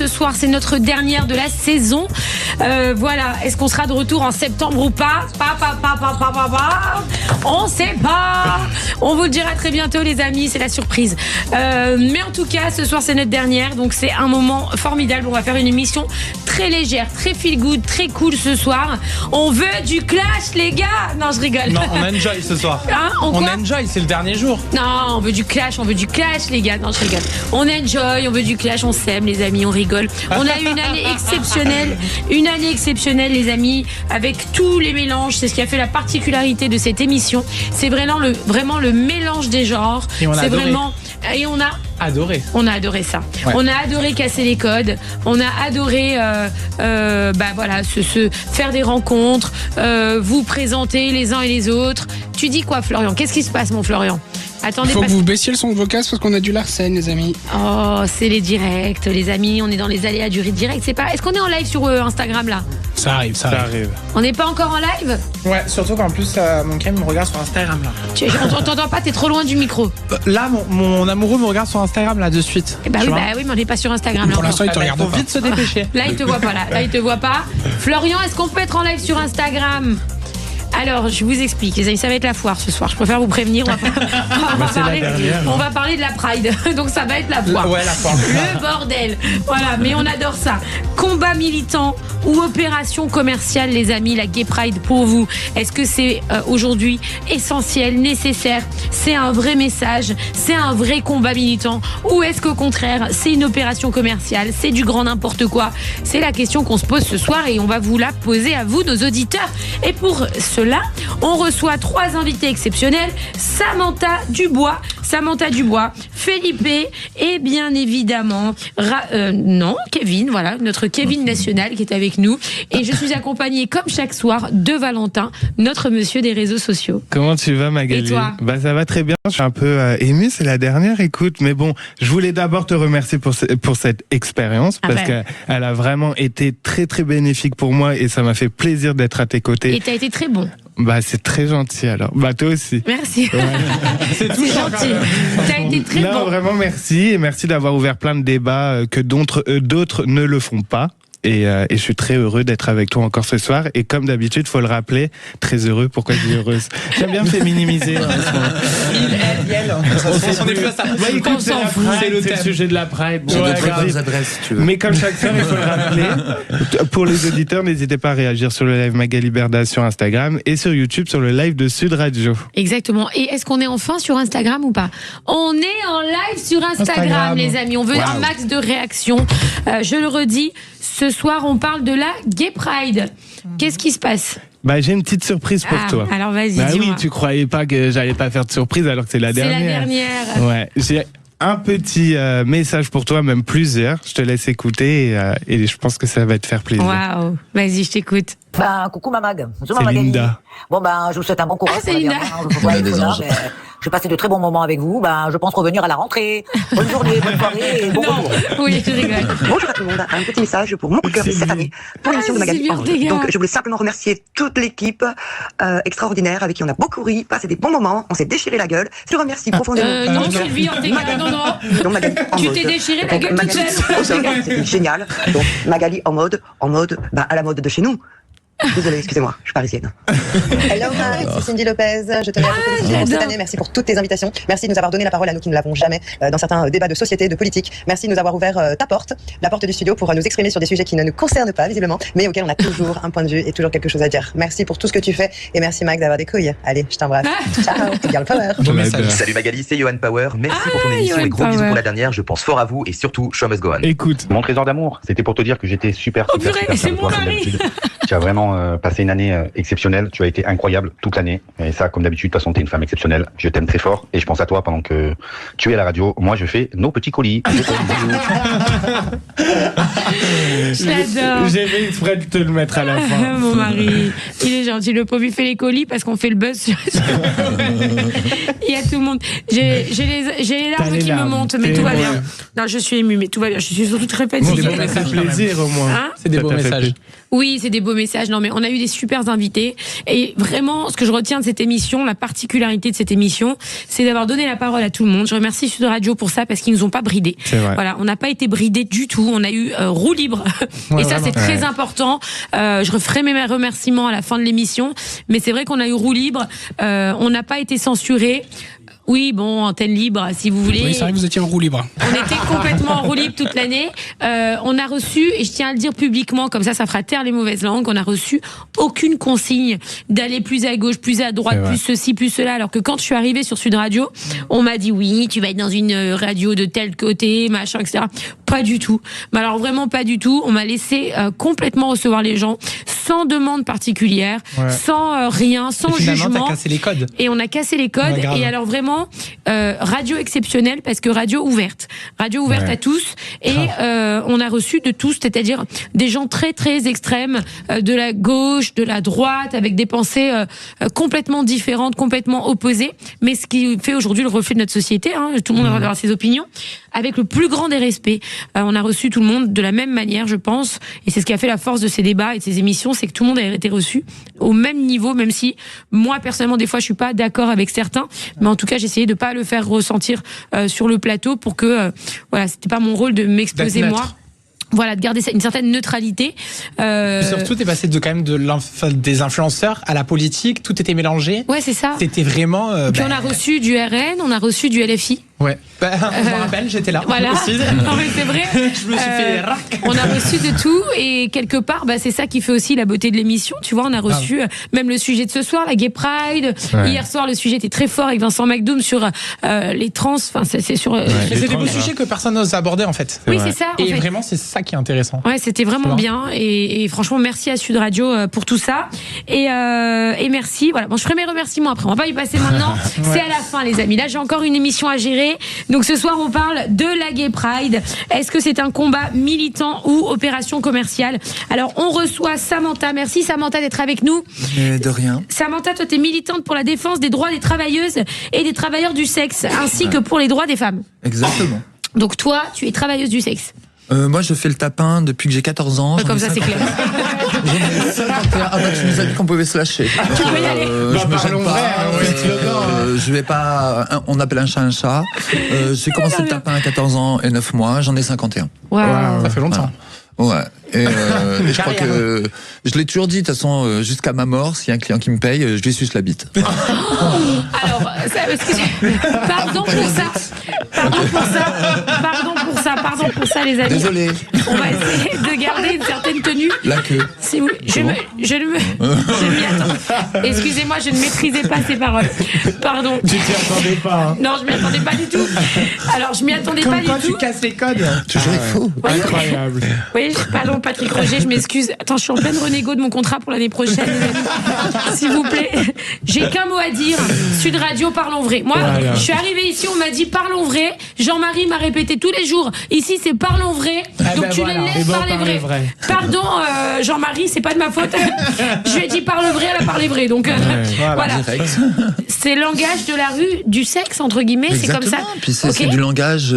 Ce soir, c'est notre dernière de la saison. Voilà. Est-ce qu'on sera de retour en septembre ou pas? On sait pas. On vous le dira très bientôt, les amis. C'est la surprise. Mais en tout cas, ce soir, c'est notre dernière. Donc, c'est un moment formidable. On va faire une émission très légère, très feel good, très cool ce soir. On veut du clash, les gars. Non, je rigole. Non, on enjoy ce soir. Hein, on enjoy, c'est le dernier jour. Non, on veut du clash, les gars. Non, je rigole. On enjoy, on veut du clash, on s'aime, les amis, on rigole. On a eu une année exceptionnelle, les amis, avec tous les mélanges. C'est ce qui a fait la particularité de cette émission. C'est vraiment le mélange des genres. Et on a adoré. On a adoré ça. Ouais. On a adoré casser les codes. On a adoré, se faire des rencontres, vous présenter les uns et les autres. Tu dis quoi, Florian? Qu'est-ce qui se passe, mon Florian? Attendez, faut que vous baissiez le son de vos casques parce qu'on a du Larsen, les amis. Oh, c'est les directs, les amis. On est dans les aléas du direct. C'est pas. Est-ce qu'on est en live sur Instagram là? Ça arrive. On n'est pas encore en live? Ouais, surtout qu'en plus mon cam me regarde sur Instagram là. On t'entend pas, t'es trop loin du micro. Là, mon amoureux me regarde sur Instagram là de suite. Bah oui, mais on n'est pas sur Instagram là. Pour l'instant, il te regarde pas. Faut vite se dépêcher. Là, il te voit pas. Là, il te voit pas. Florian, est-ce qu'on peut être en live sur Instagram? Alors, je vous explique, les amis, ça va être la foire ce soir. Je préfère vous prévenir. On va parler de la Pride. Donc, ça va être la foire. Ouais, la foire. Le bordel. Voilà, mais on adore ça. Combat militant ou opération commerciale, les amis, la Gay Pride pour vous. Est-ce que c'est aujourd'hui essentiel, nécessaire? C'est un vrai message? C'est un vrai combat militant? Ou est-ce qu'au contraire, c'est une opération commerciale? C'est du grand n'importe quoi? C'est la question qu'on se pose ce soir et on va vous la poser à vous, nos auditeurs. Et pour cela, on reçoit 3 invités exceptionnels. Samantha Dubois, Felipe et bien évidemment Kevin, voilà, notre Kevin national qui est avec nous. Et je suis accompagnée comme chaque soir de Valentin, notre monsieur des réseaux sociaux. Comment tu vas, Magali? Et toi? Ça va très bien, je suis un peu ému, c'est la dernière, écoute, mais bon, je voulais d'abord te remercier pour cette expérience parce qu'elle a vraiment été très très bénéfique pour moi et ça m'a fait plaisir d'être à tes côtés. Et t'as été très bon. C'est très gentil alors. Toi aussi. Merci. Ouais. C'est gentil. T'as été très bon. Non, vraiment merci et merci d'avoir ouvert plein de débats que d'autres ne le font pas. Et je suis très heureux d'être avec toi encore ce soir. Et comme d'habitude, faut le rappeler, très heureux. Pourquoi je dis heureuse? J'aime bien me féminimiser. On s'en fout. C'est le sujet de la Pride. J'ai d'autres adresses, si tu veux. Mais comme chaque soir, il faut le rappeler. Pour les auditeurs, n'hésitez pas à réagir sur le live Magali Berda sur Instagram et sur YouTube sur le live de Sud Radio. Exactement. Et est-ce qu'on est enfin sur Instagram ou pas? On est en live sur Instagram, les amis. On veut un max de réactions. Je le redis. Ce soir, on parle de la Gay Pride. Qu'est-ce qui se passe? J'ai une petite surprise pour toi. Alors vas-y, dis-moi. Oui, tu croyais pas que j'allais pas faire de surprise alors que c'est la dernière. C'est la dernière. Ouais, j'ai un petit message pour toi, même plusieurs. Je te laisse écouter et je pense que ça va te faire plaisir. Waouh, vas-y, je t'écoute. Coucou ma Mag. C'est Linda. Bon, je vous souhaite un bon courage. C'est Linda. J'ai passé de très bons moments avec vous. Je pense revenir à la rentrée. Bonne journée, bonne soirée et bon retour. Oui, je rigole. Bonjour à tout le monde. Un petit message pour mon coup de cœur cette année pour l'émission de Magali. Donc, je voulais simplement remercier toute l'équipe extraordinaire avec qui on a beaucoup ri, passé des bons moments. On s'est déchiré la gueule. Je te remercie profondément. Non, Sylvie, en dégâts, non. Donc, Magali, tu t'es déchiré la gueule toute seule. C'était génial. Donc, Magali en mode, à la mode de chez nous. Désolée, excusez-moi, je suis parisienne. Hello Max, c'est Cindy Lopez. Je tenais à te féliciter pour cette année. Merci pour toutes tes invitations. Merci de nous avoir donné la parole à nous qui ne l'avons jamais dans certains débats de société, de politique. Merci de nous avoir ouvert la porte du studio pour nous exprimer sur des sujets qui ne nous concernent pas visiblement, mais auxquels on a toujours un point de vue et toujours quelque chose à dire. Merci pour tout ce que tu fais et merci Max d'avoir des couilles. Allez, je t'embrasse. Ciao, girl power. Salut Magali, c'est Johan Power. Merci pour ton émission et gros bisous pour la dernière. Je pense fort à vous et surtout, show must go on. Écoute, mon trésor d'amour, c'était pour te dire que j'étais super c'est mon mari. Tu as vraiment passé une année exceptionnelle. Tu as été incroyable toute l'année. Et ça, comme d'habitude, de toute façon, t'es une femme exceptionnelle. Je t'aime très fort et je pense à toi pendant que tu es à la radio. Moi, je fais nos petits colis. Je l'adore. J'ai fait exprès de te le mettre à la fin. Mon mari, il est gentil. Le pauvre, il fait les colis parce qu'on fait le buzz. Il y a tout le monde. J'ai les larmes qui me montent, mais tout va bien. Non, je suis émue, mais tout va bien. Je suis surtout très fatiguée. Bon, ça fait plaisir au moins. Hein? C'est des beaux messages. Oui, c'est des beaux messages. Non, mais on a eu des super invités. Et vraiment, ce que je retiens de cette émission, la particularité de cette émission, c'est d'avoir donné la parole à tout le monde. Je remercie Sud Radio pour ça parce qu'ils nous ont pas bridés. C'est vrai. Voilà, on n'a pas été bridés du tout. On a eu roue libre. Ouais, et ça, vraiment. c'est très important. Je referai mes remerciements à la fin de l'émission. Mais c'est vrai qu'on a eu roue libre. On n'a pas été censurés. Oui, bon, antenne libre, si vous voulez. Oui, c'est vrai que vous étiez en roue libre. On était complètement en roue libre toute l'année. On a reçu, et je tiens à le dire publiquement, comme ça fera taire les mauvaises langues, on a reçu aucune consigne d'aller plus à gauche, plus à droite, plus ceci, plus cela. Alors que quand je suis arrivée sur Sud Radio, on m'a dit oui, tu vas être dans une radio de tel côté, machin, etc. Pas du tout. Mais alors vraiment pas du tout. On m'a laissé complètement recevoir les gens, sans demande particulière, sans rien, sans Et finalement, jugement. t'as cassé les codes. Et on a cassé les codes. Ouais, grave. Et alors vraiment, radio exceptionnelle parce que radio ouverte à tous. Et on a reçu de tous, c'est-à-dire des gens très très extrêmes, de la gauche, de la droite, avec des pensées complètement différentes, complètement opposées. Mais ce qui fait aujourd'hui le reflet de notre société, hein, tout le monde va avoir ses opinions, avec le plus grand des respects. On a reçu tout le monde de la même manière, je pense. Et c'est ce qui a fait la force de ces débats et de ces émissions, c'est que tout le monde a été reçu au même niveau, même si moi personnellement des fois je suis pas d'accord avec certains, mais en tout cas j'ai essayé de pas le faire ressentir sur le plateau pour que voilà, c'était pas mon rôle de m'exposer moi. Voilà, de garder une certaine neutralité. Surtout, t'es passé quand même des influenceurs à la politique, tout était mélangé. Ouais, c'est ça. C'était vraiment. Puis on a reçu du RN, on a reçu du LFI. Ouais. Je me rappelle, j'étais là. Voilà. Aussi. Non, mais c'est vrai. Je me suis fait rac. On a reçu de tout et quelque part, c'est ça qui fait aussi la beauté de l'émission. Tu vois, on a reçu même le sujet de ce soir, la Gay Pride. Hier soir, le sujet était très fort avec Vincent McDoom sur les trans. Enfin, c'est sur. C'est des beaux sujets que personne n'ose aborder en fait. Oui, c'est ça. Et vraiment, c'est ça qui est intéressant. Ouais, c'était vraiment bien et franchement merci à Sud Radio pour tout ça et merci. Voilà, bon, je ferai mes remerciements après. On va pas y passer maintenant. C'est à la fin, les amis. Là, j'ai encore une émission à gérer. Donc ce soir, on parle de la Gay Pride. Est-ce que c'est un combat militant ou opération commerciale? Alors, on reçoit Samantha. Merci Samantha d'être avec nous. Mais de rien. Samantha, toi, t'es militante pour la défense des droits des travailleuses et des travailleurs du sexe, ainsi que pour les droits des femmes. Exactement. Donc toi, tu es travailleuse du sexe. Moi, je fais le tapin depuis que j'ai 14 ans. Comme ça, c'est clair. J'en ai 51. Ah bah, tu nous as dit qu'on pouvait se lâcher. Tu peux y aller. Je me gêne pas. Je vais pas. On appelle un chat un chat. J'ai commencé le tapin à 14 ans et 9 mois. J'en ai 51. Wow. Ça fait longtemps. Ouais. Et je crois que je l'ai toujours dit, de toute façon, jusqu'à ma mort, s'il y a un client qui me paye, je lui suce la bite. Alors, pardon pour ça, les amis. Désolé. On va essayer de garder une certaine tenue. La queue. Si vous, je m'y attends. Excusez-moi, je ne maîtrisais pas ces paroles. Pardon. Tu t'y attendais pas. Hein. Non, je m'y attendais pas du tout. Alors, je m'y attendais pas du tout. Tu casses les codes. Toujours faux. Incroyable. Oui, pardon, Patrick Roger, je m'excuse. Attends, je suis en pleine renégo de mon contrat pour l'année prochaine, les amis. S'il vous plaît. J'ai qu'un mot à dire. Sud Radio, parlons vrai. Moi, je suis arrivée ici, on m'a dit parlons vrai. Jean-Marie m'a répété tous les jours. Ici, c'est parlons vrai. Donc tu les laisses parler vrai. Pardon, Jean-Marie, c'est pas de ma faute. Je lui ai dit parle vrai, elle a parlé vrai. Donc voilà. C'est le langage de la rue, du sexe, entre guillemets. Exactement. C'est comme ça. Puis c'est du langage,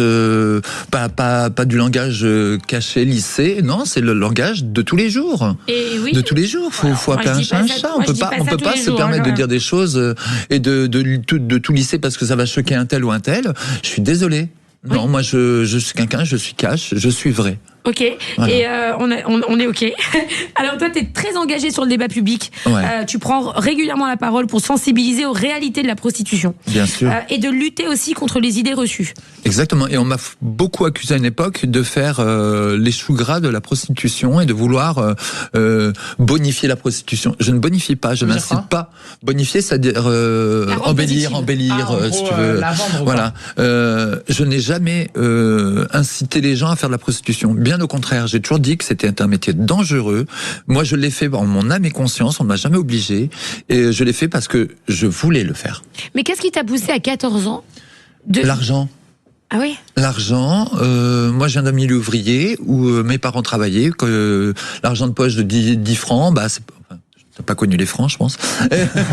pas du langage caché, lissé. Non, c'est le langage de tous les jours. Et oui. De tous les jours. Faut appeler un chat un chat. On peut pas se permettre de dire des choses et de tout lisser parce que ça va choquer un tel ou un tel. Je suis désolé. Non, moi je suis quelqu'un, je suis cash, je suis vrai. Ok, voilà. Et on est ok. Alors toi, tu es très engagé sur le débat public. Ouais. Tu prends régulièrement la parole pour sensibiliser aux réalités de la prostitution. Bien sûr. Et de lutter aussi contre les idées reçues. Exactement. Et on m'a beaucoup accusé à une époque de faire les choux gras de la prostitution et de vouloir bonifier la prostitution. Je ne bonifie pas, je n'incite pas. Bonifier, c'est-à-dire embellir, si tu veux. Voilà. Je n'ai jamais incité les gens à faire de la prostitution. Bien au contraire, j'ai toujours dit que c'était un métier dangereux. Moi, je l'ai fait en mon âme et conscience, on ne m'a jamais obligé. Et je l'ai fait parce que je voulais le faire. Mais qu'est-ce qui t'a poussé à 14 ans L'argent. Ah oui. L'argent, moi je viens d'un milieu ouvrier où mes parents travaillaient, que l'argent de poche de 10 francs, bah t'as pas connu les francs, je pense.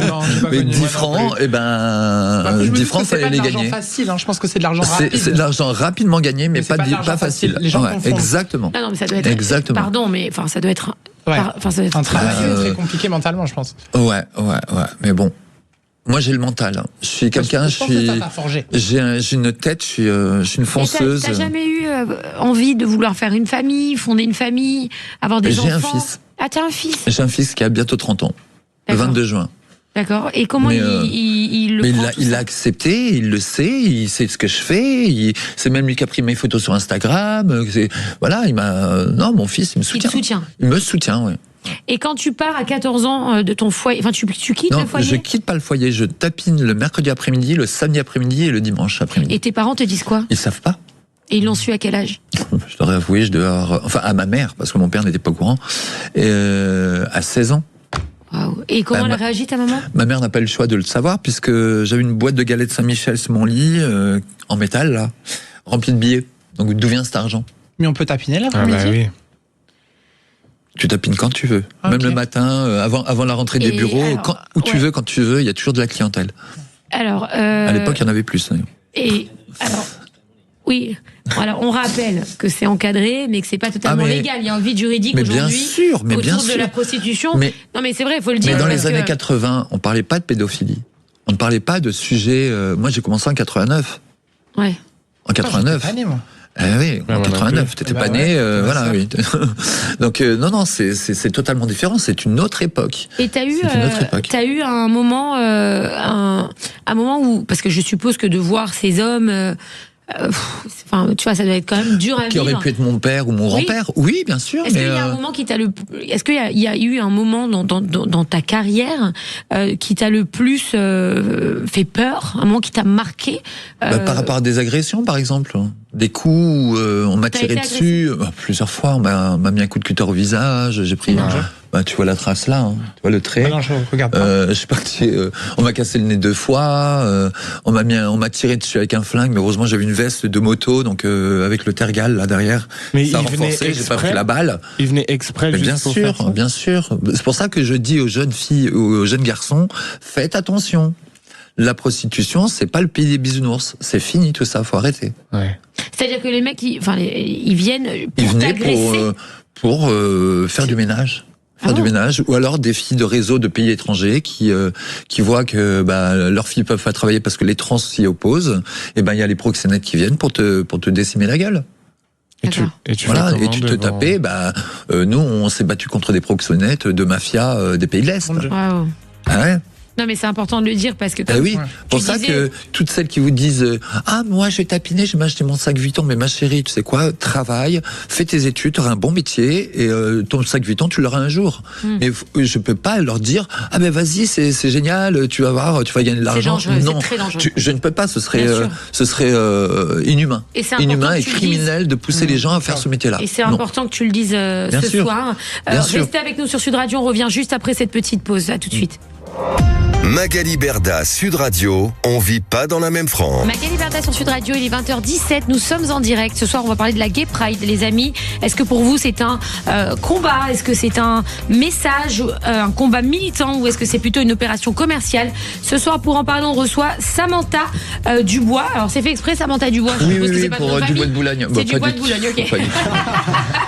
Non, j'ai pas mais connu, 10 francs, et ben 10 francs, fallait les gagner. C'est facile, hein. Je pense que c'est de l'argent rapide. C'est de l'argent rapidement gagné, mais pas facile. Les gens confondent. Exactement. Non, mais ça doit être. Exactement. Pardon, mais enfin, ça doit être. Ouais. Ça doit être un travail très compliqué mentalement, je pense. Ouais. Mais bon. Moi, j'ai le mental. Je suis quelqu'un, j'ai une tête, je suis une fonceuse. T'as jamais eu envie de vouloir faire une famille, fonder une famille, avoir des enfants? J'ai un fils. Ah, t'as un fils? J'ai un fils qui a bientôt 30 ans. Le 22 juin. D'accord. Et comment il le prend, il l'a accepté, il le sait, il sait ce que je fais. C'est même lui qui a pris mes photos sur Instagram. Voilà, non, mon fils, il me soutient. Il te soutient. Il me soutient, oui. Et quand tu pars à 14 ans de ton foyer, enfin tu quittes le foyer? Non, je quitte pas le foyer. Je tapine le mercredi après-midi, le samedi après-midi et le dimanche après-midi. Et tes parents te disent quoi? Ils savent pas. Et ils l'ont su à quel âge? Je leur ai avoué, enfin à ma mère, parce que mon père n'était pas au courant, à 16 ans. Wow. Et comment elle a réagi, ta maman? Ma mère n'a pas eu le choix de le savoir, puisque j'avais une boîte de galettes Saint-Michel sur mon lit, en métal, là, remplie de billets. Donc d'où vient cet argent? Mais on peut tapiner l'après-midi. Ah bah oui. Tu tapines quand tu veux. Okay. Même le matin, avant la rentrée des bureaux, où tu veux, quand tu veux, il y a toujours de la clientèle. Alors, à l'époque, il y en avait plus. Et alors, oui. Alors, on rappelle que c'est encadré, mais que c'est pas totalement légal. Il y a un vide juridique aujourd'hui autour de la prostitution. Non, mais c'est vrai, il faut le dire. Mais dans les années 80, on parlait pas de pédophilie. On ne parlait pas de sujets. Moi, j'ai commencé en 89. Ouais. En 89. Année, moi. Oui, en 89, t'étais pas né, voilà, oui. Donc non, c'est totalement différent. C'est une autre époque. Et t'as eu un moment, un moment où, parce que je suppose que de voir ces hommes, enfin, tu vois, ça doit être quand même dur à vivre. Qui aurait pu être mon père ou mon grand-père. Oui, bien sûr. Est-ce qu'il y a un moment est-ce qu'il y a eu un moment dans ta carrière qui t'a le plus fait peur, un moment qui t'a marqué? Par rapport à des agressions, par exemple. Des coups où on m'a tiré dessus plusieurs fois, on m'a mis un coup de cutter au visage, j'ai pris tu vois la trace là, hein, tu vois le trait. Non, je regarde pas. Je suis parti, on m'a cassé le nez 2 fois, on m'a tiré dessus avec un flingue, mais heureusement j'avais une veste de moto, donc avec le tergal là derrière, mais ça a renforcé, j'ai pas pris la balle. Il venait exprès. Bien sûr, bien sûr. C'est pour ça que je dis aux jeunes filles, aux jeunes garçons, faites attention. La prostitution, c'est pas le pays des bisounours. C'est fini tout ça, faut arrêter. Ouais. C'est-à-dire que les mecs, ils viennent pour t'agresser. Pour faire du ménage. Du ménage, ou alors des filles de réseau de pays étrangers qui voient que leurs filles peuvent pas travailler parce que les trans s'y opposent. Et il y a les proxénètes qui viennent pour te décimer la gueule. Et tu te tapais. Nous, on s'est battu contre des proxénètes de mafia des pays de l'Est. Wow. Ah ouais. Non, mais c'est important de le dire parce que. Pour ça que toutes celles qui vous disent moi je vais tapiner, je vais m'acheter mon sac Vuitton, mais ma chérie, tu sais quoi, travaille, fais tes études, tu auras un bon métier et ton sac Vuitton tu l'auras un jour. Mais je peux pas leur dire vas-y, c'est génial, tu vas voir, tu vas gagner de l'argent. Non, c'est très dangereux. Je ne peux pas, ce serait inhumain, inhumain et criminel de pousser les gens à faire ce métier-là. Et c'est important que tu le dises ce soir. Restez avec nous sur Sud Radio, on revient juste après cette petite pause. À tout de suite. Magali Berda, Sud Radio, on vit pas dans la même France. Magali Berda sur Sud Radio, il est 20h17, nous sommes en direct. Ce soir, on va parler de la Gay Pride, les amis. Est-ce que pour vous, c'est un combat? Est-ce que c'est un message, un combat militant? Ou est-ce que c'est plutôt une opération commerciale? Ce soir, pour en parler, on reçoit Samantha Dubois. Alors, c'est fait exprès, Samantha Dubois. Oui, pour Dubois de Boulogne. C'est Dubois de Boulogne, ok.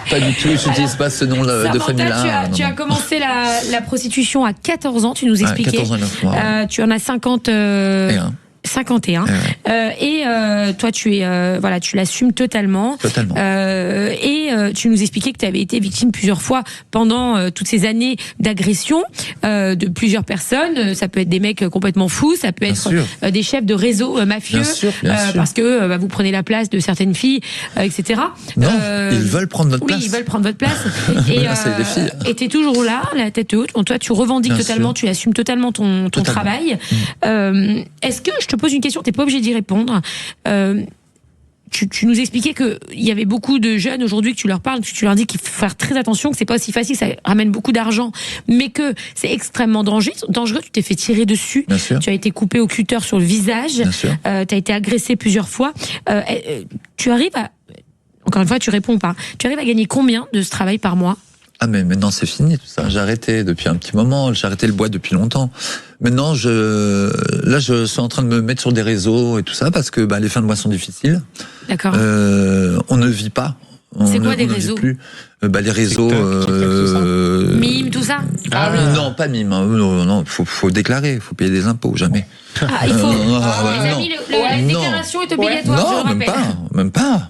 Pas du tout, je n'utilise pas ce nom de famille-là. Tu as commencé la prostitution à 14 ans, tu nous expliquais. 14 ans, tu en as 51. Et toi, tu l'assumes totalement. Et tu nous expliquais que tu avais été victime plusieurs fois pendant toutes ces années d'agression de plusieurs personnes. Ça peut être des mecs complètement fous, ça peut être des chefs de réseau mafieux, bien sûr. parce que vous prenez la place de certaines filles, etc. Non, ils veulent prendre notre place. Oui, ils veulent prendre votre place. Et t'es toujours là, la tête haute. Bon, toi, tu revendiques totalement, tu assumes totalement ton travail. Est-ce que je te pose une question, t'es pas obligé d'y répondre. tu nous expliquais qu'il y avait beaucoup de jeunes aujourd'hui que tu leur parles, que tu leur dis qu'il faut faire très attention, que c'est pas aussi facile, ça ramène beaucoup d'argent, mais que c'est extrêmement dangereux. Tu t'es fait tirer dessus, tu as été coupé au cutter sur le visage, tu as été agressé plusieurs fois. Tu arrives à, encore une fois, tu réponds pas. Tu arrives à gagner combien de ce travail par mois ? Ah mais maintenant c'est fini tout ça. J'ai arrêté depuis un petit moment. J'ai arrêté le bois depuis longtemps. Maintenant je suis en train de me mettre sur des réseaux et tout ça parce que les fins de mois sont difficiles. D'accord. On ne vit pas. C'est quoi des réseaux ? Les réseaux Mime, tout ça. Non, pas mime. Non, faut déclarer, faut payer des impôts, jamais. Il faut. Les amis, la déclaration est obligatoire. Non, même pas,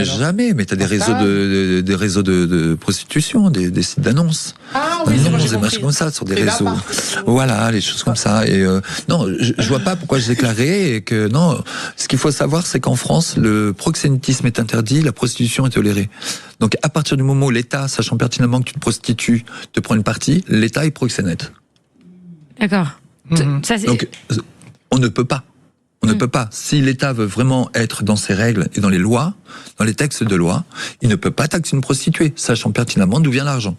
jamais. Mais t'as des réseaux de prostitution, des sites d'annonces. Des matchs comme ça sur des réseaux. Voilà, les choses comme ça. Et non, je vois pas pourquoi je déclarais et que non. Ce qu'il faut savoir, c'est qu'en France, le proxénétisme est interdit, la prostitution est tolérée. Donc à partir du moment où l'État, sachant pertinemment que tu te prostitues, te prend une partie, l'État est proxénète. D'accord. Ça, donc on ne peut pas. On ne peut pas. Si l'État veut vraiment être dans ses règles et dans les lois, dans les textes de loi, il ne peut pas taxer une prostituée, sachant pertinemment d'où vient l'argent.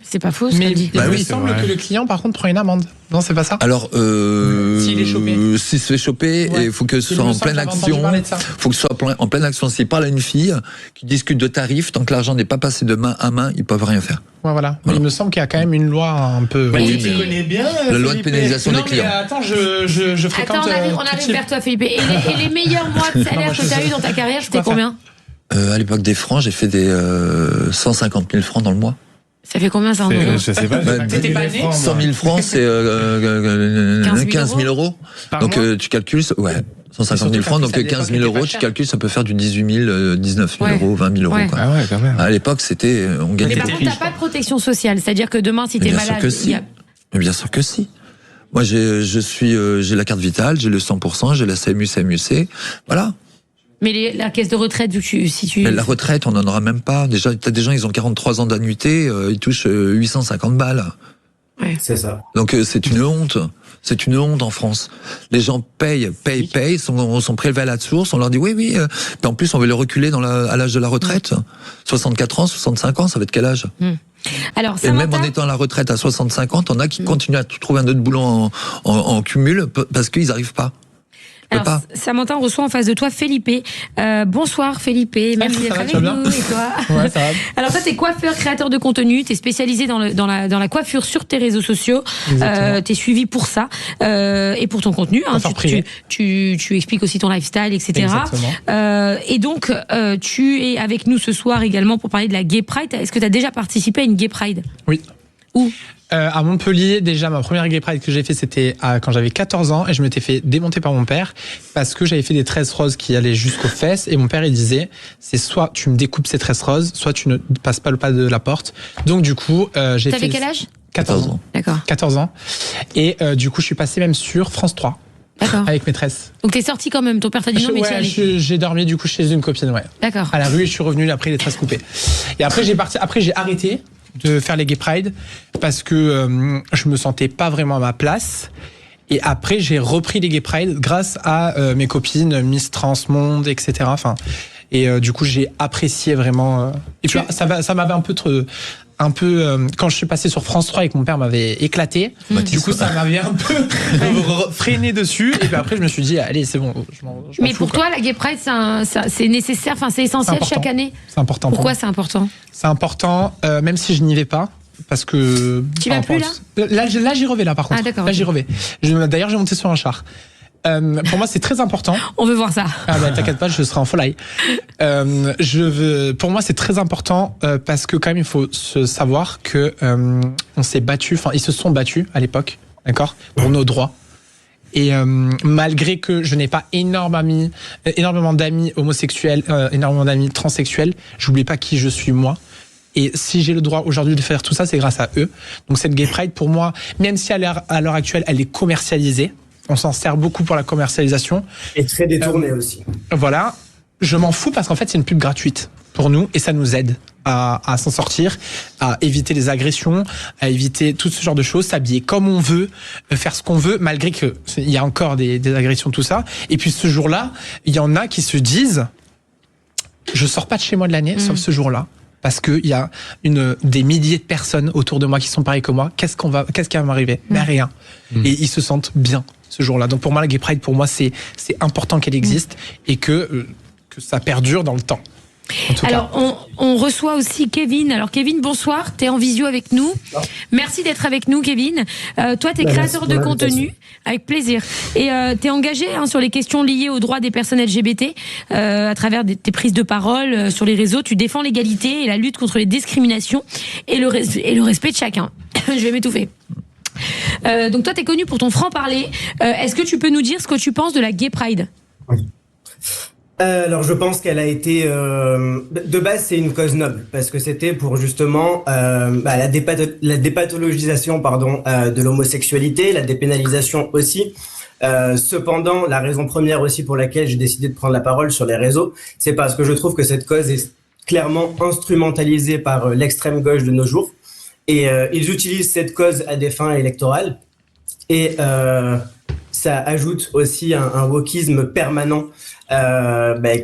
C'est pas faux ce qu'elle dit. Il semble que le client, par contre, prend une amende. Non, c'est pas ça. Alors, s'il est chopé, s'il se fait choper, il faut que ce soit en pleine action. Faut que ce soit en pleine action. S'il parle à une fille qui discute de tarifs, tant que l'argent n'est pas passé de main à main, ils peuvent rien faire. Voilà. Mais il me semble qu'il y a quand même une loi un peu. Oui, tu connais bien la loi de pénalisation des clients. Attends, je fréquente. Attends, on arrive vers toi, Philippe. Et les meilleurs mois de salaire que tu as eu dans ta carrière, c'était combien ? À l'époque des francs, j'ai fait des 150 000 francs dans le mois. Ça fait combien ça en euros ? Je sais pas. T'étais pas né ? 100 000 francs, c'est 15 000 euros. Donc tu calcules, 150 000 francs, donc 15 000 euros, tu calcules, ça peut faire du 18 000, 19 000 euros, 20 000 euros. Quoi. Ah ouais, quand même. À l'époque, c'était, on gagnait beaucoup. Par contre, t'as pas de protection sociale, c'est-à-dire que demain, si t'es malade, Mais bien sûr que si. Moi, j'ai la carte vitale, j'ai le 100%, j'ai la CMU, CMUC, voilà. Mais la caisse de retraite, Mais la retraite, on n'en aura même pas. Déjà, t'as des gens, ils ont 43 ans d'annuité, ils touchent 850 balles. Ouais. C'est ça. Donc c'est une honte. C'est une honte en France. Les gens payent, sont prélevés à la source. On leur dit oui. Puis en plus, on veut les reculer à l'âge de la retraite. 64 ans, 65 ans, ça va être quel âge ? Alors, et même en étant à la retraite à 65 ans, t'en as qui continuent à trouver un autre boulot en cumul parce qu'ils n'arrivent pas. Alors, Samantha, on reçoit en face de toi Felipe. Bonsoir Felipe, merci d'être avec nous. Et toi ? Ouais, ça va. Alors toi, t'es coiffeur, créateur de contenu, t'es spécialisé dans la coiffure sur tes réseaux sociaux. T'es suivi pour ça et pour ton contenu. Hein, tu expliques aussi ton lifestyle, etc. Et donc, tu es avec nous ce soir également pour parler de la Gay Pride. Est-ce que tu as déjà participé à une Gay Pride ? Oui. Où ? À Montpellier, déjà, ma première Gay Pride que j'ai fait, c'était quand j'avais 14 ans et je m'étais fait démonter par mon père parce que j'avais fait des tresses roses qui allaient jusqu'aux fesses et mon père, il disait, c'est soit tu me découpes ces tresses roses, soit tu ne passes pas le pas de la porte. Donc, du coup, j'ai fait... T'avais quel âge ? 14 ans. D'accord. 14 ans. Et du coup, je suis passé même sur France 3. D'accord. Avec mes tresses. Donc t'es sorti quand même, ton père t'a dit non, mais tu allais. J'ai dormi du coup chez une copine, ouais. D'accord. À la rue, et je suis revenu après les tresses coupées. Et après j'ai arrêté de faire les Gay Pride parce que je me sentais pas vraiment à ma place. Et après j'ai repris les Gay Pride grâce à mes copines Miss Trans Monde, etc. Enfin, et du coup j'ai apprécié vraiment. Et puis ça m'avait un peu quand je suis passé sur France 3 et que mon père m'avait éclaté, du coup ça m'avait un peu freiné dessus et puis après je me suis dit allez c'est bon mais pour toi la Gay Pride c'est nécessaire, enfin c'est essentiel chaque année. C'est important. Pourquoi c'est important ? C'est important même si je n'y vais pas parce que tu vas plus là j'y revais là par contre. Ah, d'accord, là j'y revais. D'ailleurs j'ai monté sur un char. Pour moi, c'est très important. On veut voir ça. Ah bah t'inquiète pas, je serai en folie. Pour moi, c'est très important parce que quand même, il faut se savoir que on s'est battu. Enfin, ils se sont battus à l'époque, d'accord, pour nos droits. Et malgré que je n'ai pas énormément d'amis homosexuels, énormément d'amis transsexuels, j'oublie pas qui je suis moi. Et si j'ai le droit aujourd'hui de faire tout ça, c'est grâce à eux. Donc cette Gay Pride, pour moi, même si à l'heure actuelle, elle est commercialisée. On s'en sert beaucoup pour la commercialisation. Et très détourné aussi. Voilà. Je m'en fous parce qu'en fait, c'est une pub gratuite pour nous et ça nous aide à s'en sortir, à éviter les agressions, à éviter tout ce genre de choses, s'habiller comme on veut, faire ce qu'on veut, malgré qu'il y a encore des agressions, tout ça. Et puis ce jour-là, il y en a qui se disent je sors pas de chez moi de l'année, sauf ce jour-là. Parce qu'il y a des milliers de personnes autour de moi qui sont pareilles que moi. Qu'est-ce qui va m'arriver? Mais rien. Et ils se sentent bien ce jour-là. Donc pour moi, la Gay Pride, pour moi, c'est important qu'elle existe et que ça perdure dans le temps. Alors, on reçoit aussi Kevin. Alors, Kevin, bonsoir. Tu es en visio avec nous. Merci d'être avec nous, Kevin. Toi, tu es créateur de contenu. Avec plaisir. Et tu es engagé sur les questions liées aux droits des personnes LGBT à travers tes prises de parole sur les réseaux. Tu défends l'égalité et la lutte contre les discriminations et le respect de chacun. Je vais m'étouffer. Donc, toi, tu es connu pour ton franc-parler. Est-ce que tu peux nous dire ce que tu penses de la Gay Pride ? Alors je pense qu'elle a été de base c'est une cause noble parce que c'était pour justement la dépathologisation de l'homosexualité, la dépénalisation aussi. Cependant, la raison première aussi pour laquelle j'ai décidé de prendre la parole sur les réseaux, c'est parce que je trouve que cette cause est clairement instrumentalisée par l'extrême gauche de nos jours et ils utilisent cette cause à des fins électorales et ça ajoute aussi un wokisme permanent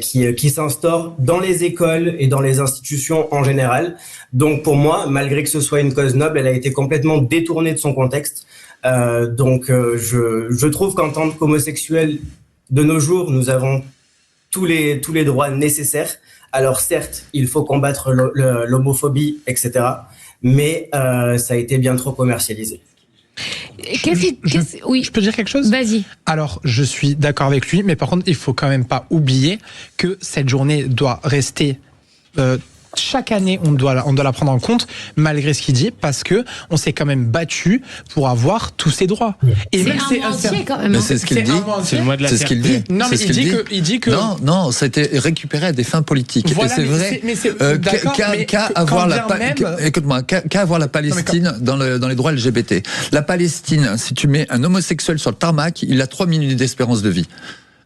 qui s'instaure dans les écoles et dans les institutions en général. Donc pour moi, malgré que ce soit une cause noble, elle a été complètement détournée de son contexte. Je trouve qu'en tant qu'homosexuels de nos jours, nous avons tous les droits nécessaires. Alors certes, il faut combattre l'homophobie, etc. Mais ça a été bien trop commercialisé. Je peux dire quelque chose ? Vas-y. Alors, je suis d'accord avec lui, mais par contre, il faut quand même pas oublier que cette journée doit rester... chaque année, on doit la prendre en compte, malgré ce qu'il dit, parce que on s'est quand même battu pour avoir tous ces droits. Et c'est un entier quand même. Mais c'est ce qu'il dit. C'est le mois de la C'est ce qu'il dit. Non, mais il dit que... Non, ça a été récupéré à des fins politiques. Voilà, et c'est vrai qu'à avoir la Palestine dans les droits LGBT. La Palestine, si tu mets un homosexuel sur le tarmac, il a 3 minutes d'espérance de vie.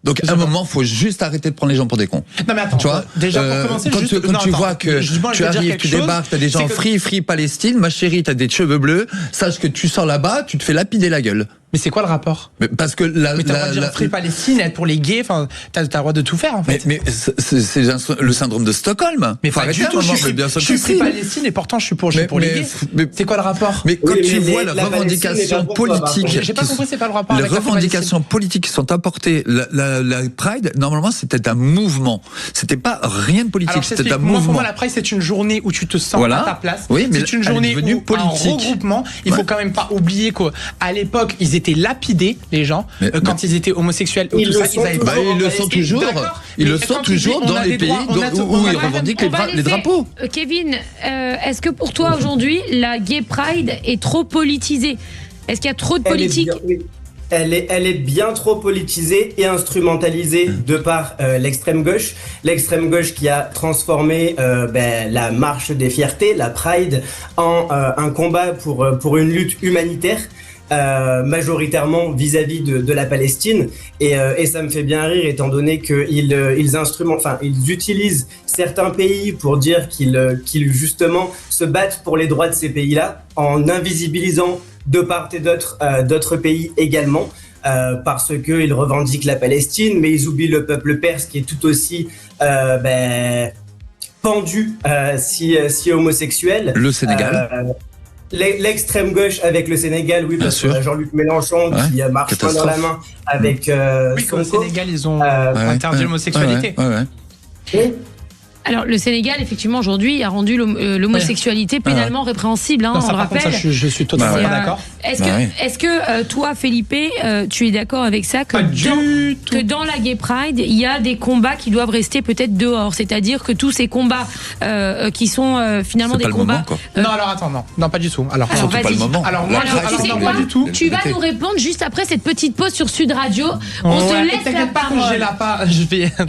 Donc à un moment, faut juste arrêter de prendre les gens pour des cons. Non mais attends, tu vois, déjà pour commencer, quand tu vois que tu arrives, tu débarques, t'as des gens free Palestine, ma chérie, t'as des cheveux bleus, sache que tu sors là-bas, tu te fais lapider la gueule. Mais c'est quoi le rapport ? Parce que t'as le droit de dire Free Palestine, être pour les gays, enfin, t'as le droit de tout faire en fait. Mais c'est le syndrome de Stockholm. Mais pas du tout. Je suis Free Palestine et pourtant je suis pour les gays. C'est quoi le rapport ? Mais quand tu vois la revendication politique, j'ai pas compris, c'est pas le rapport. Les revendications politiques qui sont apportées, la Pride, normalement c'était un mouvement. C'était pas rien de politique, c'était un mouvement. Pour moi, la Pride c'est une journée où tu te sens à ta place. Oui, mais c'est une journée où un regroupement. Il faut quand même pas oublier qu'à l'époque ils étaient lapidés, les gens, quand ils étaient homosexuels ou tout ça. Ils le sont toujours. Ils le sont toujours dans les pays où ils revendiquent les drapeaux. Kevin, est-ce que pour toi aujourd'hui la Gay Pride est trop politisée ? Est-ce qu'il y a trop de politique ? Elle est bien trop politisée et instrumentalisée de par l'extrême gauche qui a transformé la marche des fiertés, la Pride, en un combat pour une lutte humanitaire. Majoritairement vis-à-vis de la Palestine et ça me fait bien rire étant donné qu'ils utilisent certains pays pour dire qu'ils justement se battent pour les droits de ces pays-là en invisibilisant de part et d'autres pays également parce qu'ils revendiquent la Palestine mais ils oublient le peuple perse qui est tout aussi pendu si homosexuel. Le Sénégal L'extrême gauche avec le Sénégal, oui, parce que Jean-Luc Mélenchon qui marche main dans la main avec Sonko. Au Sénégal, ils ont interdit l'homosexualité. Oui. Alors, le Sénégal, effectivement, aujourd'hui, a rendu l'homosexualité pénalement répréhensible, on le rappelle. Ça, je suis totalement d'accord. Est-ce que toi, Felipe, tu es d'accord avec ça que dans la Gay Pride, il y a des combats qui doivent rester peut-être dehors, c'est-à-dire que tous ces combats qui sont finalement des combats. Non, alors attends, non, pas du tout. Alors surtout pas le moment. Alors moi, tu sais quoi ? Tu vas nous répondre juste après cette petite pause sur Sud Radio. On te laisse la parole.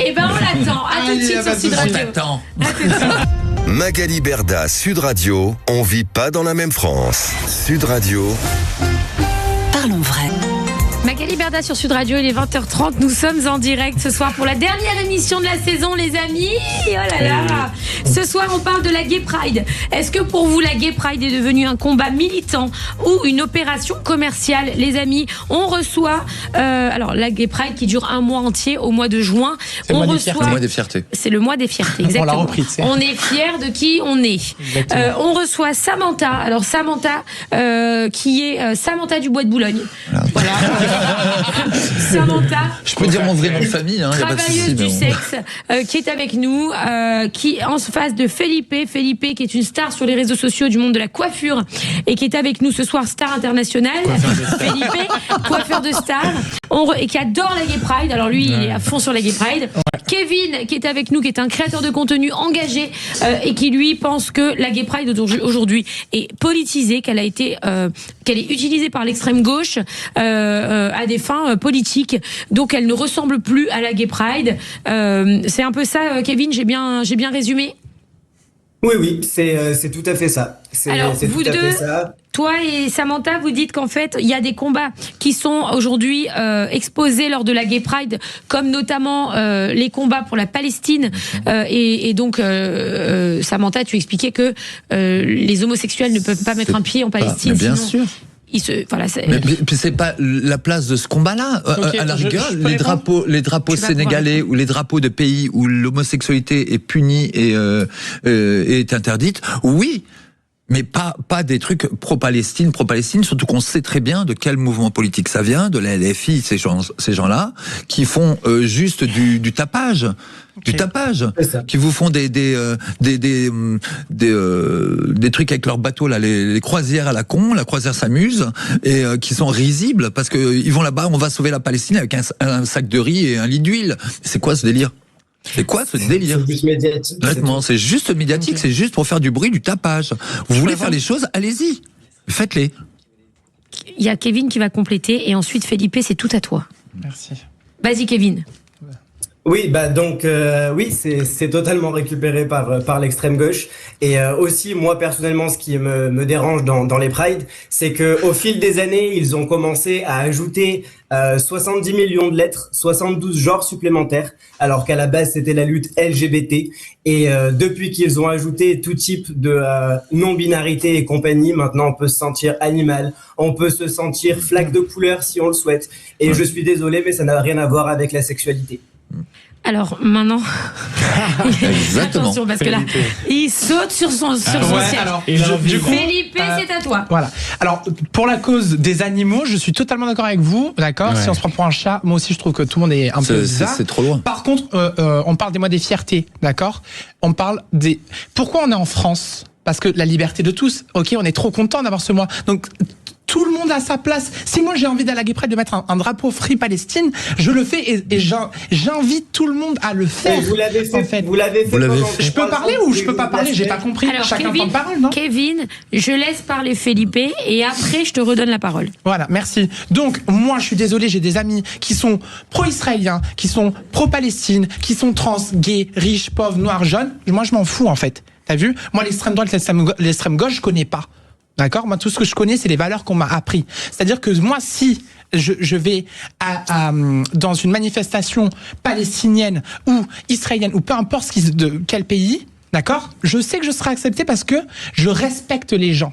Eh ben, on l'attend. À tout de suite sur Sud Radio. Magali Berda, Sud Radio, on vit pas dans la même France. Sud Radio. Parlons vrai. Magali Berda sur Sud Radio, il est 20h30. Nous sommes en direct ce soir pour la dernière émission de la saison, les amis. Oh là là. Ce soir, on parle de la Gay Pride. Est-ce que pour vous, la Gay Pride est devenue un combat militant ou une opération commerciale? Les amis, on reçoit alors la Gay Pride qui dure un mois entier au mois de juin. C'est le mois des fiertés. C'est le mois des fiertés, exactement. On l'a repris, on est fiers de qui on est. On reçoit Samantha. Alors Samantha, qui est Samantha du Bois de Boulogne. Voilà. Samantha. Je peux dire mon vrai nom de famille, hein, travailleuse du sexe, qui est avec nous, qui est en face de Felipe, qui est une star sur les réseaux sociaux du monde de la coiffure et qui est avec nous ce soir, star internationale. Felipe, coiffeur de star, et qui adore la Gay Pride. Alors lui, il est à fond sur la Gay Pride. Kevin, qui est avec nous, qui est un créateur de contenu engagé et qui lui pense que la Gay Pride aujourd'hui est politisée, qu'elle est utilisée par l'extrême gauche à des fins politiques, donc elle ne ressemble plus à la Gay Pride. C'est un peu ça, Kevin, j'ai bien résumé? Oui, c'est tout à fait ça. Alors, vous deux, toi et Samantha, vous dites qu'en fait, il y a des combats qui sont aujourd'hui exposés lors de la Gay Pride, comme notamment les combats pour la Palestine. Et donc, Samantha, tu expliquais que les homosexuels ne peuvent pas mettre un pied en Palestine. Mais bien sûr. Voilà, mais c'est pas la place de ce combat-là. Okay, à la rigueur, les drapeaux sénégalais ou les drapeaux de pays où l'homosexualité est punie et est interdite, oui. Mais pas des trucs pro-Palestine, surtout qu'on sait très bien de quel mouvement politique ça vient, de la LFI, ces gens-là, qui font juste du tapage. Okay. Du tapage, qui vous font des trucs avec leurs bateaux là, les croisières à la con, la croisière s'amuse et qui sont risibles parce que ils vont là-bas, on va sauver la Palestine avec un sac de riz et un lit d'huile. C'est quoi ce délire? C'est quoi ce délire? C'est juste médiatique. Honnêtement, c'est juste médiatique, c'est juste pour faire du bruit, du tapage. Vous voulez faire les choses, allez-y, faites-les. Il y a Kevin qui va compléter et ensuite Felipe, c'est tout à toi. Merci. Vas-y Kevin. Oui, donc oui, c'est totalement récupéré par l'extrême gauche et aussi moi personnellement ce qui me dérange dans les prides, c'est que au fil des années, ils ont commencé à ajouter 70 millions de lettres, 72 genres supplémentaires, alors qu'à la base c'était la lutte LGBT et depuis qu'ils ont ajouté tout type de non-binarité et compagnie, maintenant on peut se sentir animal, on peut se sentir flaque de couleur si on le souhaite et je suis désolé mais ça n'a rien à voir avec la sexualité. Alors maintenant, exactement. Attention parce que là, il saute sur son siège. Felipe, c'est à toi. Voilà. Alors pour la cause des animaux, je suis totalement d'accord avec vous. D'accord. Ouais. Si on se prend pour un chat, moi aussi je trouve que tout le monde est un peu bizarre. C'est trop loin. Par contre, on parle des mois des fiertés. D'accord. On parle des. Pourquoi on est en France? Parce que la liberté de tous. Ok, on est trop content d'avoir ce mois. Donc tout le monde a sa place. Si moi j'ai envie d'aller à la Gay Pride de mettre un drapeau Free Palestine, je le fais et j'invite tout le monde à le faire. Vous l'avez fait. En fait. Vous l'avez fait. Je peux parler ou je peux pas parler? J'ai pas compris. Alors, chacun Kevin, temps de parole, non? Kevin, je laisse parler Felipe et après je te redonne la parole. Voilà, merci. Donc moi je suis désolé, j'ai des amis qui sont pro-israéliens, qui sont pro-Palestine, qui sont trans, gays, riches, pauvres, noirs, jeunes. Moi je m'en fous en fait. T'as vu? Moi l'extrême droite, l'extrême gauche, je connais pas. D'accord? Moi, tout ce que je connais, c'est les valeurs qu'on m'a appris. C'est-à-dire que moi, si je vais dans une manifestation palestinienne ou israélienne ou peu importe de quel pays, d'accord? Je sais que je serai accepté parce que je respecte les gens.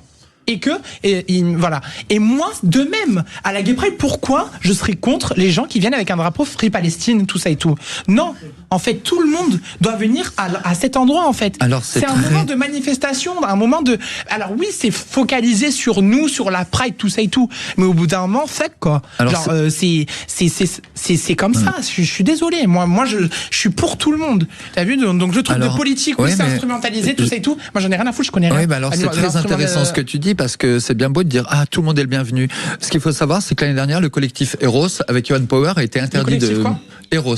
Voilà. Et moi, de même, à la Gay Pride, pourquoi je serais contre les gens qui viennent avec un drapeau Free Palestine, tout ça et tout? Non. En fait, tout le monde doit venir à cet endroit, en fait. Alors, c'est un moment de manifestation, un moment de... Alors oui, c'est focalisé sur nous, sur la Pride, tout ça et tout. Mais au bout d'un moment, faites quoi. Alors, genre, c'est comme ça. Je suis désolé. Moi, je suis pour tout le monde. T'as vu? Donc, le truc de politique, oui, c'est instrumentalisé, tout ça et tout. Moi, j'en ai rien à foutre, je connais rien. Oui, alors c'est très intéressant ce que tu dis, parce que c'est bien beau de dire tout le monde est le bienvenu. Ce qu'il faut savoir, c'est que l'année dernière, le collectif Eros avec Johan Power a été interdit de Eros.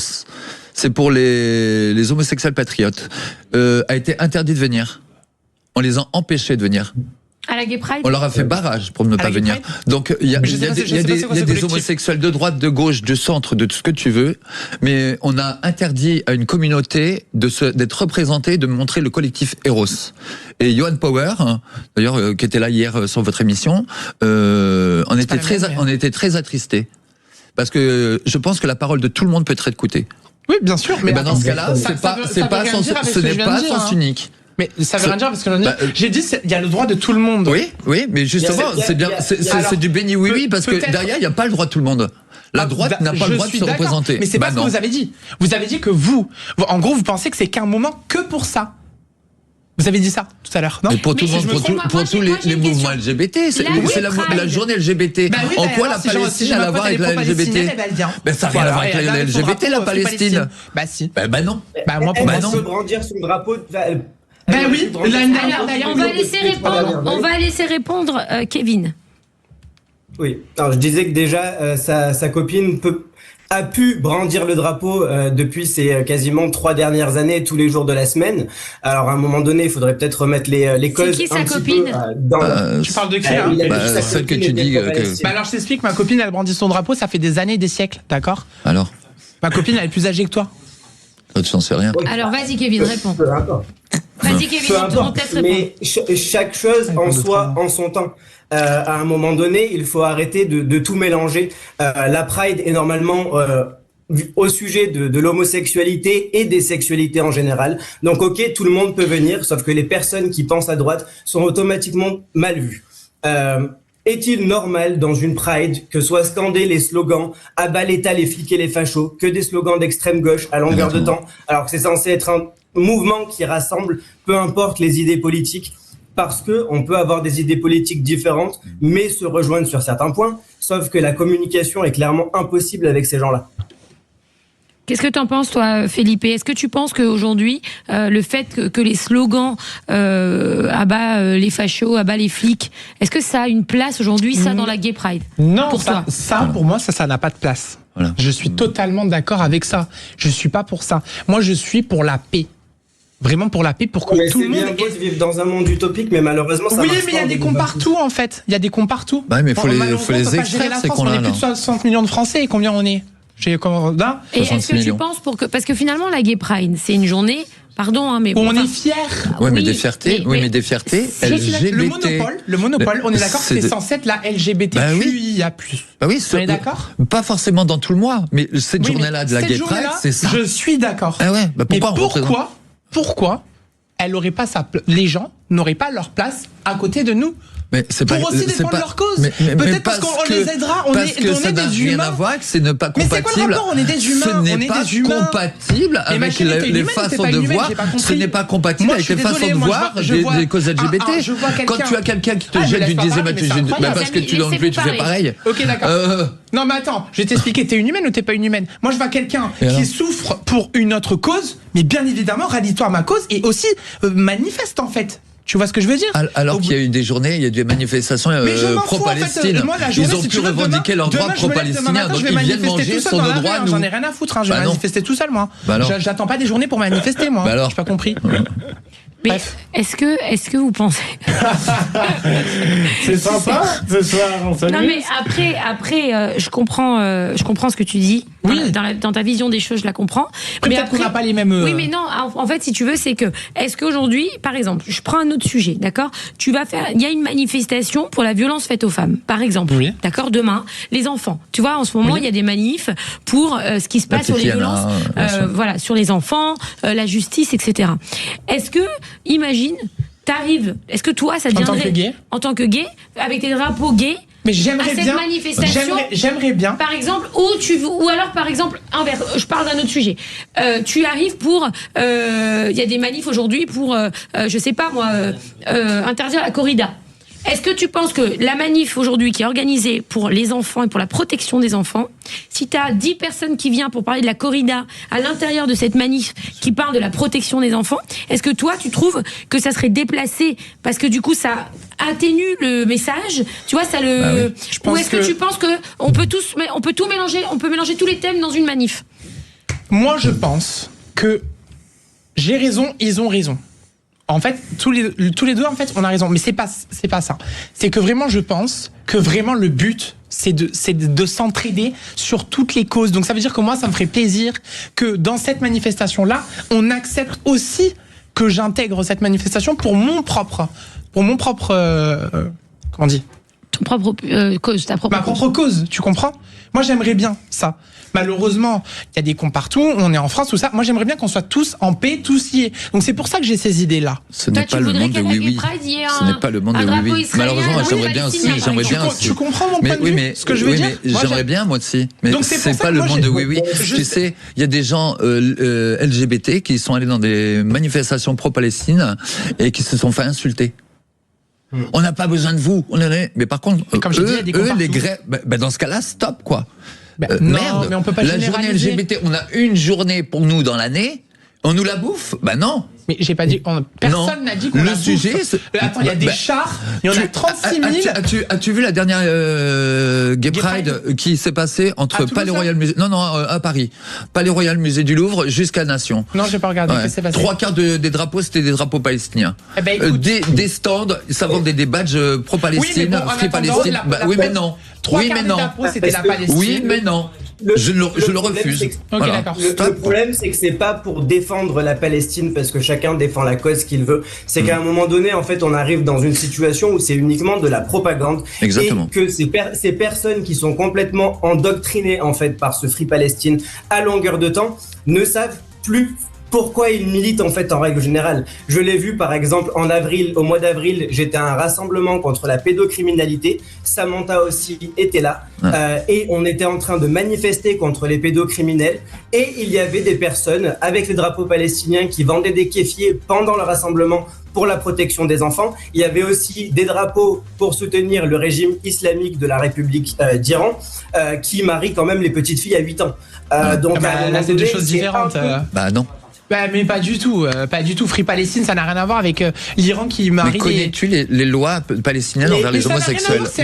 C'est pour les homosexuels patriotes. A été interdit de venir. On les a empêchés de venir. À la Gay Pride? On leur a fait barrage pour ne pas venir. Donc il y a des homosexuels de droite, de gauche, de centre, de tout ce que tu veux, mais on a interdit à une communauté d'être représentée, de montrer le collectif Eros. Et Johan Power, d'ailleurs, qui était là hier sur votre émission, on était très attristés. Parce que je pense que la parole de tout le monde peut être écoutée. Oui, bien sûr. Mais dans ce cas-là, ce n'est pas sens unique. Mais ça veut rien dire parce que j'ai dit il y a le droit de tout le monde. Oui, mais justement, c'est bien, c'est du béni oui, parce que derrière, il n'y a pas le droit de tout le monde. La droite n'a pas le droit de se représenter. Mais c'est pas ce que vous avez dit. Vous avez dit que en gros, vous pensez que c'est qu'un moment que pour ça. Vous avez dit ça tout à l'heure, non? Mais pour tout le monde, pour tous les mouvements LGBT, c'est la journée LGBT. En quoi la Palestine a à voir avec la LGBT? Ben ça n'a rien à voir avec la LGBT, la Palestine. Bah si. Ben non. Bah moi pour moi non. Brandir son drapeau. Ben oui. On va laisser répondre Kevin. Oui. Alors je disais que déjà sa copine a pu brandir le drapeau depuis ces quasiment 3 dernières années, tous les jours de la semaine. Alors à un moment donné, il faudrait peut-être remettre les causes. C'est qui sa copine Tu parles de qui celle que tu dis que... alors je t'explique, ma copine elle brandit son drapeau, ça fait des années, des siècles, d'accord? Alors ma copine elle est plus âgée que toi. Tu n'en sais rien. Alors vas-y Kevin, réponds. Vas-y Kevin, on te laisse répondre. Mais chaque chose en soi, en son temps. À un moment donné, il faut arrêter de tout mélanger. La Pride est normalement au sujet de l'homosexualité et des sexualités en général. Donc ok, tout le monde peut venir, sauf que les personnes qui pensent à droite sont automatiquement mal vues. Est-il normal dans une Pride que soient scandés les slogans « à bas l'État, les flics et les fachos », que des slogans d'extrême gauche à longueur de temps, alors que c'est censé être un mouvement qui rassemble peu importe les idées politiques, parce que on peut avoir des idées politiques différentes, mais se rejoindre sur certains points, sauf que la communication est clairement impossible avec ces gens-là. Qu'est-ce que tu en penses, toi, Felipe? Est-ce que tu penses qu'aujourd'hui, le fait que les slogans à bas les fachos, à bas les flics, est-ce que ça a une place aujourd'hui, ça, dans la Gay Pride? Non, pour moi, ça n'a pas de place. Voilà. Je suis totalement d'accord avec ça. Je suis pas pour ça. Moi, je suis pour la paix. Vraiment pour la paix, pour que tout le monde... C'est bien beau de vivre dans un monde utopique, mais malheureusement, ça marche pas. Oui, mais il y a des cons partout, en fait. Il y a des cons partout. Bah, mais il faut les extraire, ces cons-là. On est plus de 60 millions de Français. Combien on est? Et est-ce que tu penses parce que finalement, la Gay Pride, c'est une journée... Pardon, hein, mais... on est fiers. Oui, mais des fiertés. Mais des fiertés LGBT. Le monopole, on est d'accord que c'est censé être la LGBTQIA+. Bah oui, on est d'accord? Pas forcément dans tout le mois, mais cette journée-là de la Gay Pride, c'est ça. Je suis d'accord. Ah ouais, bah pourquoi les gens n'auraient pas leur place à côté de nous? Mais c'est pour aussi défendre leur cause. Peut-être parce qu'on les aidera. On est des humains. Rien à voir, que ce n'est pas compatible. Mais c'est quoi le rapport? On est des humains. Ce n'est pas compatible avec les façons de voir. Ce n'est pas compatible avec les façons de voir des causes LGBT. Quand tu as quelqu'un qui te jette du dixième, parce que tu l'enlèves, tu fais pareil. Ok, d'accord. Non, mais attends, je vais t'expliquer. T'es une humaine ou t'es pas une humaine? Moi, je vois quelqu'un qui souffre pour une autre cause, mais bien évidemment, rallie-toi à ma cause et aussi manifeste en fait. Tu vois ce que je veux dire? Alors qu'il y a eu des journées, il y a eu des manifestations pro-Palestine. Ils ont pu revendiquer leurs droits pro-palestiniens, donc ils viennent manger sur nos droits. J'en ai rien à foutre, je vais manifester tout seul, moi. J'attends pas des journées pour manifester, moi. J'ai pas compris. Mais est-ce que vous pensez c'est sympa ce soir, on s'amuse. Non mais après je comprends ce que tu dis. Oui. Dans ta vision des choses, je la comprends. Mais peut-être qu'on n'a pas les mêmes. Oui, mais non. En fait, si tu veux, c'est que est-ce qu'aujourd'hui, par exemple, je prends un autre sujet, d'accord? Il y a une manifestation pour la violence faite aux femmes, par exemple. Oui. D'accord. Demain, les enfants. Tu vois, en ce moment, il y a des manifs pour ce qui se passe sur les violences, voilà, sur les enfants, la justice, etc. Est-ce que imagine, t'arrives. Est-ce que toi, ça te viendrait en tant que gay, avec tes drapeaux gays? Mais j'aimerais bien. Manifestation. J'aimerais bien. Par exemple, ou alors par exemple, inverse. Je parle d'un autre sujet. Tu arrives pour, il y a des manifs aujourd'hui pour, je sais pas moi, interdire la corrida. Est-ce que tu penses que la manif aujourd'hui qui est organisée pour les enfants et pour la protection des enfants, si tu as 10 personnes qui viennent pour parler de la corrida à l'intérieur de cette manif qui parle de la protection des enfants, est-ce que toi tu trouves que ça serait déplacé parce que du coup ça atténue le message, tu vois, ça le... Ou est-ce que tu penses que on peut tout mélanger, on peut mélanger tous les thèmes dans une manif? Moi je pense que j'ai raison, ils ont raison. En fait, tous les deux, en fait, on a raison. Mais c'est pas ça. C'est que vraiment, je pense que vraiment le but, c'est de s'entraider sur toutes les causes. Donc ça veut dire que moi, ça me ferait plaisir que dans cette manifestation-là, on accepte aussi que j'intègre cette manifestation pour mon propre, comment on dit? ton propre cause, ta propre Ma propre cause, tu comprends? Moi, j'aimerais bien ça. Malheureusement, il y a des cons partout, on est en France, tout ça. Moi, j'aimerais bien qu'on soit tous en paix, tous liés. Donc, c'est pour ça que j'ai ces idées-là. Ce n'est pas le monde de oui-oui. Ce n'est pas le monde de oui-oui. Malheureusement, j'aimerais bien aussi. Tu comprends mon point de vue, ce que je veux dire? J'aimerais bien, moi aussi. Mais c'est pas le monde de oui-oui. Tu sais, il y a des gens LGBT qui sont allés dans des manifestations pro-Palestine et qui se sont fait insulter. On n'a pas besoin de vous. Mais par contre, les grèves, dans ce cas-là, stop, quoi. Non, merde, mais on peut pas la journée LGBT, on a une journée pour nous dans l'année, on nous la bouffe? Non. Mais j'ai pas dit, personne n'a dit qu'on la sujet, bouffe. Attends, il y a des chars, il y en a 36 000. As-tu vu la dernière Gay Pride qui s'est passée entre Palais Royal Musée, à Paris, Palais Royal Musée du Louvre jusqu'à Nation? Non, j'ai pas regardé. Qu'est-ce qui s'est passé? 3/4 des drapeaux, c'était des drapeaux palestiniens. Des stands, ça vendait des badges pro-Palestine, Free Palestine. Oui, mais non. Oui, mais non. C'était la Palestine. Oui, mais non. Je le refuse. Le problème, c'est que c'est pas pour défendre la Palestine parce que chacun défend la cause qu'il veut. C'est qu'à un moment donné, en fait, on arrive dans une situation où c'est uniquement de la propagande. Exactement. Et que ces personnes qui sont complètement endoctrinées, en fait, par ce Free Palestine à longueur de temps, ne savent plus pourquoi ils militent en fait en règle générale. Je l'ai vu par exemple au mois d'avril, j'étais à un rassemblement contre la pédocriminalité. Samantha aussi était là et on était en train de manifester contre les pédocriminels et il y avait des personnes avec les drapeaux palestiniens qui vendaient des kéfiers pendant le rassemblement pour la protection des enfants. Il y avait aussi des drapeaux pour soutenir le régime islamique de la République d'Iran qui marie quand même les petites filles à 8 ans. Donc là c'est deux choses différentes. Non. Mais pas du tout, Free Palestine, ça n'a rien à voir avec l'Iran qui marie. Mais connais-tu les lois palestiniennes envers les homosexuels? C'est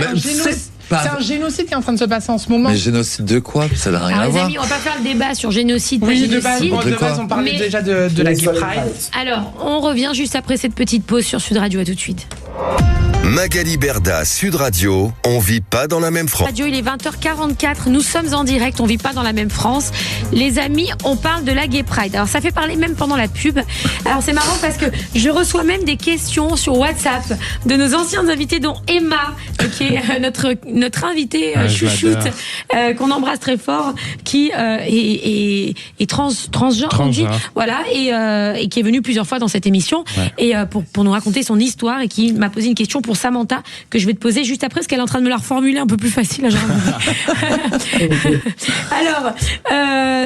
un génocide qui est en train de se passer en ce moment. Mais génocide de quoi? Ça n'a rien à voir. Les amis, on va pas faire le débat sur génocide. Oui, de base, on parlait déjà de la Gay Pride. Alors, on revient juste après cette petite pause sur Sud Radio. À tout de suite. Magali Berda, Sud Radio, on vit pas dans la même France. Radio, il est 20h44, nous sommes en direct, on vit pas dans la même France. Les amis, on parle de la Gay Pride. Alors ça fait parler même pendant la pub. Alors c'est marrant parce que je reçois même des questions sur WhatsApp de nos anciens invités, dont Emma, qui est notre invitée chouchoute, qu'on embrasse très fort, qui est transgenre, on dit, voilà, et qui est venue plusieurs fois dans cette émission, et pour nous raconter son histoire, et qui m'a posé une question pour Samantha que je vais te poser juste après, parce qu'elle est en train de me la reformuler un peu plus facile. Alors,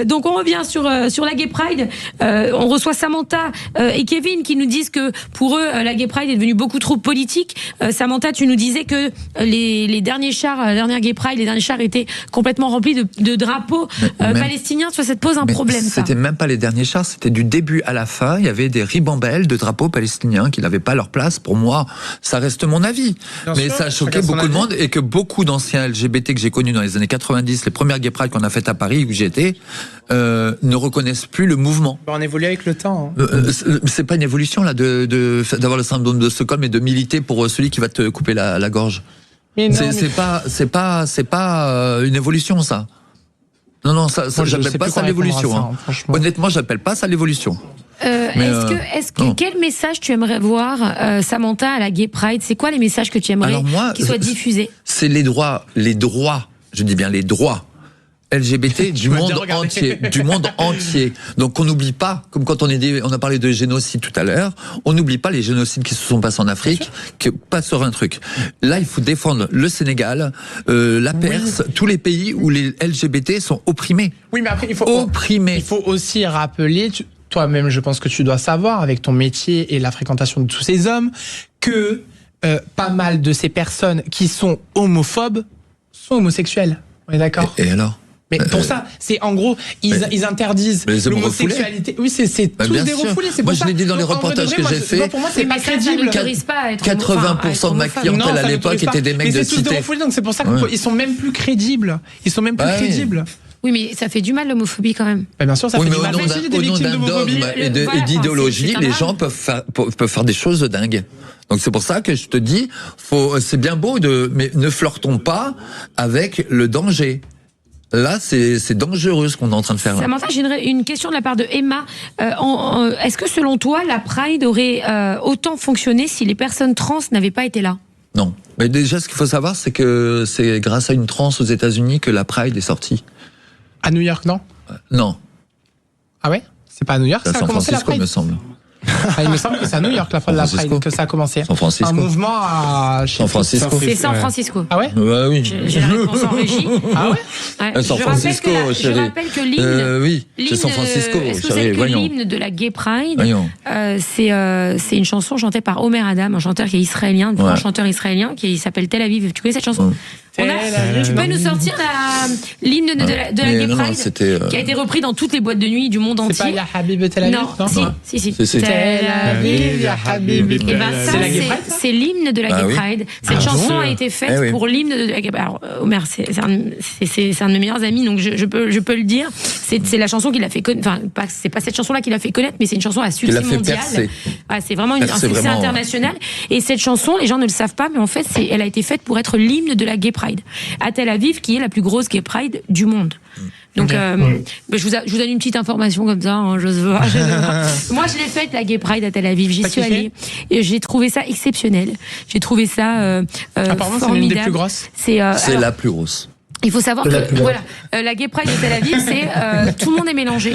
donc on revient sur la Gay Pride. On reçoit Samantha et Kevin qui nous disent que pour eux, la Gay Pride est devenue beaucoup trop politique. Samantha, tu nous disais que les derniers chars, la dernière Gay Pride, les derniers chars étaient complètement remplis de drapeaux palestiniens. Ça te pose un problème, ça? C'était même pas les derniers chars, c'était du début à la fin. Il y avait des ribambelles de drapeaux palestiniens qui n'avaient pas leur place. Pour moi, ça reste mon avis. Mais ça a choqué beaucoup de monde, et que beaucoup d'anciens LGBT que j'ai connus dans les années 90, les premières Gay Pride qu'on a faites à Paris où j'étais, ne reconnaissent plus le mouvement. On évolue avec le temps. C'est pas une évolution là d'avoir le syndrome de Stockholm et de militer pour celui qui va te couper la gorge. C'est pas une évolution, ça. Non, ça j'appelle pas ça l'évolution. Honnêtement, j'appelle pas ça l'évolution. Quel message tu aimerais voir, Samantha, à la Gay Pride? C'est quoi les messages que tu aimerais qu'ils soient diffusés? C'est les droits, je dis bien les droits LGBT du monde entier. Donc on n'oublie pas, comme quand on a parlé de génocide tout à l'heure, on n'oublie pas les génocides qui se sont passés en Afrique, pas sur un truc. Là, il faut défendre le Sénégal, la Perse, tous les pays où les LGBT sont opprimés. Oui, mais après, il faut aussi rappeler, toi-même, je pense que tu dois savoir, avec ton métier et la fréquentation de tous ces hommes, que pas mal de ces personnes qui sont homophobes sont homosexuels. On est d'accord? Et alors? Mais pour ça, c'est en gros, ils interdisent l'homosexualité. Oui, c'est tous des refoulés. Moi, je l'ai dit dans les reportages que j'ai fait. Pour moi, c'est pas crédible. 80% de ma clientèle à l'époque étaient des mecs de cité. C'est tous des refoulés, donc c'est pour ça qu'ils sont même plus crédibles. Ils sont même plus crédibles. Oui, mais ça fait du mal, l'homophobie, quand même. Bien sûr, ça fait du mal. Au nom d'un dogme et d'idéologie, les gens peuvent faire des choses dingues. Donc c'est pour ça que je te dis, c'est bien beau mais ne flirtons pas avec le danger. Là, c'est dangereux ce qu'on est en train de faire. Samantha, j'ai une question de la part de Emma. Est-ce que selon toi, la Pride aurait autant fonctionné si les personnes trans n'avaient pas été là? Non. Mais déjà, ce qu'il faut savoir, c'est que c'est grâce à une transe aux États-Unis que la Pride est sortie. À New York, non? Non. Ah ouais? C'est pas à New York, ça a commencé la Pride? Me semble. Il me semble que c'est à New York la Pride que ça a commencé. San Francisco. Un mouvement à San Francisco. C'est San Francisco. Ah ouais? Bah oui. J'ai la réponse en régie. Ah ouais? San Francisco, je rappelle que l'hymne. Oui, c'est San Francisco. Est-ce que vous savez que l'hymne de la Gay Pride, c'est une chanson chantée par Omer Adam, un chanteur qui est israélien, un grand chanteur israélien qui s'appelle Tel Aviv. Tu connais cette chanson? Tu peux nous sortir l'hymne de la Gay Pride qui a été repris dans toutes les boîtes de nuit du monde entier? C'est pas Ya Habib Tel Aviv? Non, si. Tel Aviv, Ya Habib. C'est l'hymne de la Gay Pride. Cette chanson a été faite pour l'hymne de la Gay Pride. Alors, Omer, c'est un de mes meilleurs amis, donc je peux le dire. C'est la chanson qui l'a fait connaître. Enfin, c'est pas cette chanson-là qui l'a fait connaître, mais c'est une chanson à succès mondial. C'est vraiment un succès international. Et cette chanson, les gens ne le savent pas, mais en fait, elle a été faite pour être l'hymne de la Gay Pride à Tel Aviv, qui est la plus grosse Gay Pride du monde. Donc, je vous donne une petite information comme ça. Moi, je l'ai faite, la Gay Pride à Tel Aviv. J'y suis allée. Et j'ai trouvé ça exceptionnel. J'ai trouvé ça apparemment, formidable. C'est l'une des plus grosses. C'est la plus grosse. Il faut savoir que la Gay Pride de Tel Aviv, c'est tout le monde est mélangé.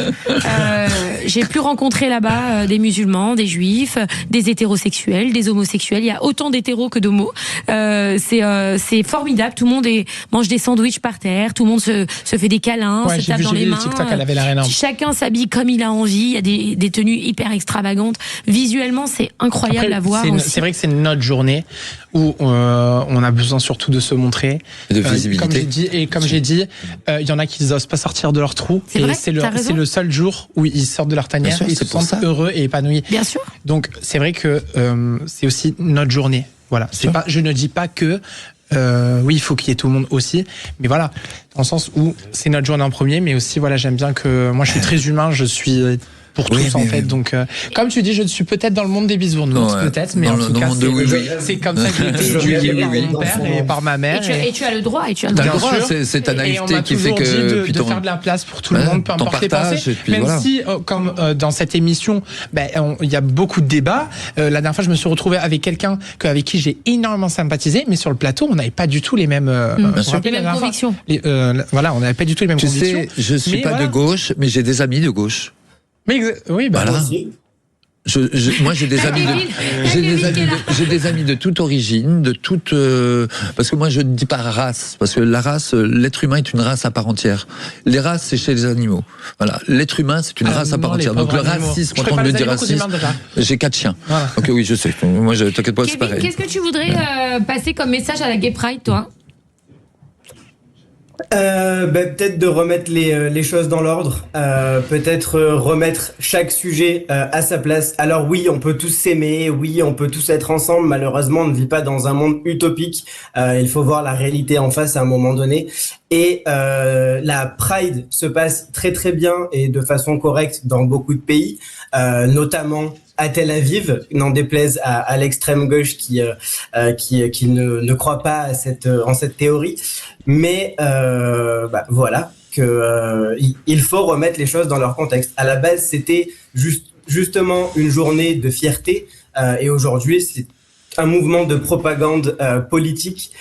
J'ai pu rencontrer là-bas des musulmans, des juifs, des hétérosexuels, des homosexuels. Il y a autant d'hétéros que d'homos. C'est formidable. Tout le monde mange des sandwichs par terre. Tout le monde se fait des câlins, se tape dans les mains. Chacun s'habille comme il a envie. Il y a des tenues hyper extravagantes. Visuellement, c'est incroyable à voir. C'est vrai que c'est notre journée où on a besoin surtout de se montrer. Et de visibilité. Comme j'ai dit, il y en a qui n'osent pas sortir de leur trou. C'est le seul jour où ils sortent de leur tanière et ils se sentent heureux et épanouis. Bien sûr. Donc c'est vrai que c'est aussi notre journée. Voilà. Je ne dis pas que oui, il faut qu'il y ait tout le monde aussi, mais voilà, dans le sens où c'est notre journée en premier, mais aussi voilà, j'aime bien que moi je suis très humain, je suis pour tous en fait. Donc comme tu dis, je suis peut-être dans le monde des bisounours, peut-être, mais en tout cas c'est comme ça que j'ai été éduqué par mon père et par ma mère. Et tu as le droit. C'est ta naïveté qui fait que de faire de la place pour tout le monde, peu importe les pensées. Même si, comme dans cette émission, il y a beaucoup de débats. La dernière fois, je me suis retrouvé avec quelqu'un avec qui j'ai énormément sympathisé, mais sur le plateau, on n'avait pas du tout les mêmes convictions. Voilà, on n'avait pas du tout les mêmes convictions. Je suis pas de gauche, mais j'ai des amis de gauche. Mais oui, voilà. Moi, j'ai des amis j'ai des amis de toute origine, de toute parce que moi je ne dis pas race, parce que la race, l'être humain est une race à part entière. Les races, c'est chez les animaux. Voilà, l'être humain, c'est une race à part entière. Donc le racisme, quand on me dit racisme, j'ai 4 chiens. Voilà. Donc oui, je sais. Moi, t'inquiète pas, c'est pareil. Qu'est-ce que tu voudrais passer comme message à la Gay Pride, toi? Peut-être de remettre les choses dans l'ordre, peut-être remettre chaque sujet à sa place. Alors oui, on peut tous s'aimer, oui, on peut tous être ensemble. Malheureusement, on ne vit pas dans un monde utopique. Il faut voir la réalité en face à un moment donné. Et la Pride se passe très très bien et de façon correcte dans beaucoup de pays, notamment à Tel Aviv, n'en déplaise à l'extrême gauche qui ne croit pas en cette théorie. Mais voilà que il faut remettre les choses dans leur contexte. À la base, c'était justement une journée de fierté, et aujourd'hui, c'est un mouvement de propagande politique,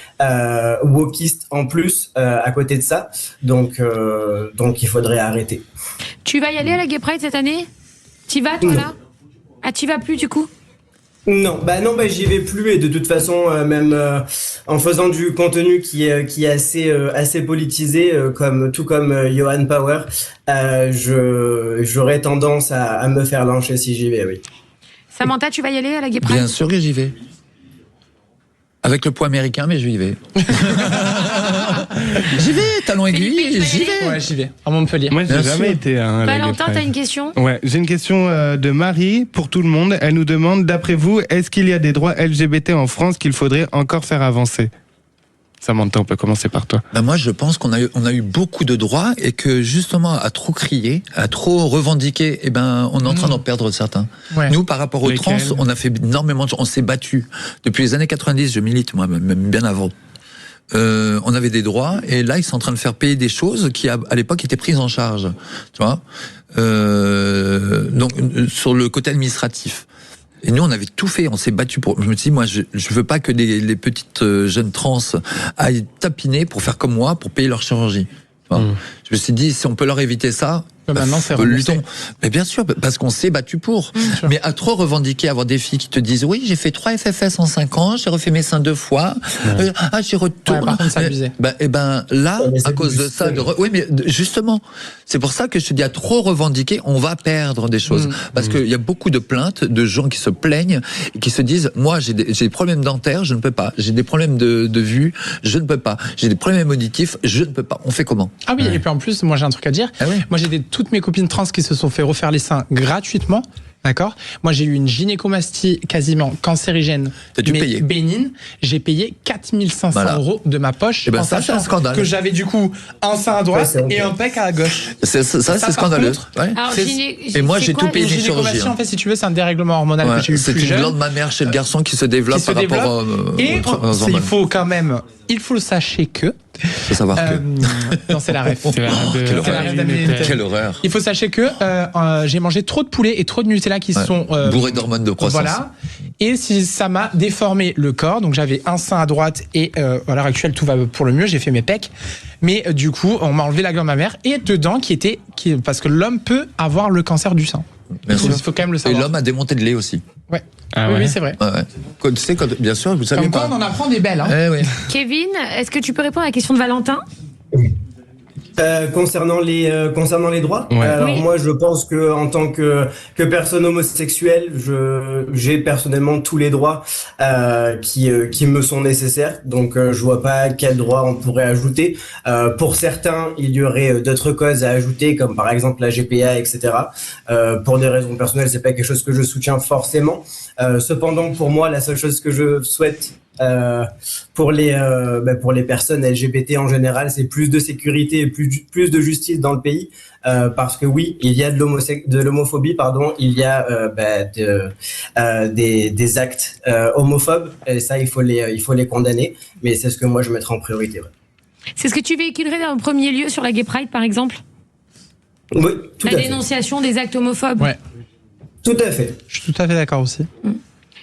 wokiste en plus, à côté de ça. Donc il faudrait arrêter. Tu vas y aller à la Gay Pride cette année? T'y vas, toi, là? Ah, t'y vas plus, du coup? Non, j'y vais plus, et de toute façon, même en faisant du contenu qui est assez politisé, comme Johan Power, j'aurais tendance à me faire lyncher si j'y vais, oui. Samantha, tu vas y aller à la Gay Pride? Bien sûr que j'y vais. Avec le poids américain, mais j'y vais. J'y vais, talon aiguille, j'y vais. Ouais, j'y vais. À Montpellier. Moi, j'ai jamais été à la Valentin, t'as une question? Ouais, j'ai une question de Marie pour tout le monde. Elle nous demande, d'après vous, est-ce qu'il y a des droits LGBT en France qu'il faudrait encore faire avancer? Samantha, on peut commencer par toi. Moi, je pense qu'on a eu beaucoup de droits et que justement, à trop crier, à trop revendiquer, on est en train d'en perdre certains. Ouais. Nous, par rapport aux trans, on a fait énormément, on s'est battu. Depuis les années 90, je milite, moi, même bien avant. On avait des droits et là, ils sont en train de faire payer des choses qui, à l'époque, étaient prises en charge. Tu vois, donc, sur le côté administratif. Et nous, on avait tout fait, on s'est battu pour. Je me suis dit, moi, je veux pas que les petites jeunes trans aillent tapiner pour faire comme moi, pour payer leur chirurgie. Je me suis dit, si on peut leur éviter ça, maintenant c'est luttons. Mais bien sûr, parce qu'on s'est battu pour. Mais à trop revendiquer, avoir des filles qui te disent, oui, j'ai fait 3 FFS en 5 ans, j'ai refait mes seins 2 fois, j'y retourne. Par contre, c'est abusé. Là, à cause de ça, oui, mais justement, c'est pour ça que je te dis, à trop revendiquer, on va perdre des choses. Parce qu'il y a beaucoup de plaintes de gens qui se plaignent et qui se disent, moi, j'ai des problèmes dentaires, je ne peux pas. J'ai des problèmes de vue, je ne peux pas. J'ai des problèmes auditifs, je ne peux pas. On fait comment? Ah oui, et puis en plus, moi j'ai un truc à dire. Moi j'ai toutes mes copines trans qui se sont fait refaire les seins gratuitement. D'accord. Moi, j'ai eu une gynécomastie quasiment cancérigène, mais bénigne. J'ai payé 4500 € de ma poche. En ça, c'est un scandale. Que j'avais du coup un sein à droite et un pec à gauche. Ça, c'est scandaleux. Et moi, j'ai tout payé les chirurgies. En fait, si tu veux, c'est un dérèglement hormonal que j'ai eu plus jeune. C'est une glande mammaire chez le garçon qui se développe par rapport et il faut quand même, il faut le sachez que. Faut savoir que. Non, c'est la ref. Quelle horreur. Il faut sachez que j'ai mangé trop de poulet et trop de Nutella qui sont bourrés d'hormones de croissance. Voilà. Et ça m'a déformé le corps. Donc j'avais un sein à droite et à l'heure actuelle tout va pour le mieux. J'ai fait mes pecs. Mais du coup, on m'a enlevé la glande mammaire et dedans parce que l'homme peut avoir le cancer du sein. Il faut quand même le savoir. Et l'homme a démonté de lait aussi. Ouais. Oui, c'est vrai. Bien sûr, vous savez pas. Comme quoi, on en apprend des belles. Hein. Kevin, est-ce que tu peux répondre à la question de Valentin? Concernant les droits, alors moi je pense que en tant que personne homosexuelle, j'ai personnellement tous les droits qui me sont nécessaires. Donc je vois pas quel droit on pourrait ajouter. Pour certains, il y aurait d'autres causes à ajouter, comme par exemple la GPA, etc. Pour des raisons personnelles, c'est pas quelque chose que je soutiens forcément. Cependant, pour moi, la seule chose que je souhaite pour les personnes LGBT en général, c'est plus de sécurité et plus de justice dans le pays, parce que oui, il y a de l'homophobie, il y a des actes homophobes, et ça il faut les condamner, mais c'est ce que moi je mettrai en priorité. C'est ce que tu véhiculerais dans le premier lieu sur la Gay Pride, par exemple? Oui, tout à fait. La dénonciation des actes homophobes. Ouais. Tout à fait. Je suis tout à fait d'accord aussi.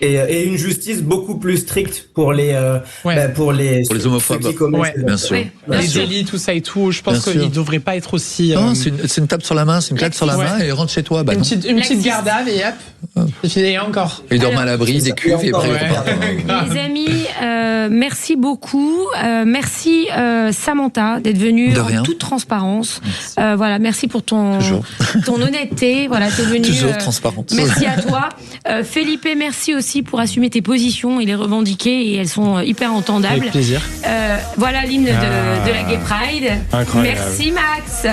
Et une justice beaucoup plus stricte pour les homophobes. Bien sûr. Les délits, tout ça et tout. Je pense qu'il ne devrait pas être aussi. Non, c'est une tape sur la main, c'est une claque sur la main et rentre chez toi. Une petite garde à vue et hop. Et encore. Il dort à l'abri des cuves et après. Les amis, merci beaucoup. Merci Samantha d'être venue en toute transparence. Voilà, merci pour ton honnêteté. Voilà, t'es venue. Toujours transparente. Merci à toi. Felipe, merci aussi pour assumer tes positions et les revendiquer, et elles sont hyper entendables. Avec plaisir. Voilà l'hymne de la Gay Pride. Incroyable. Merci Max.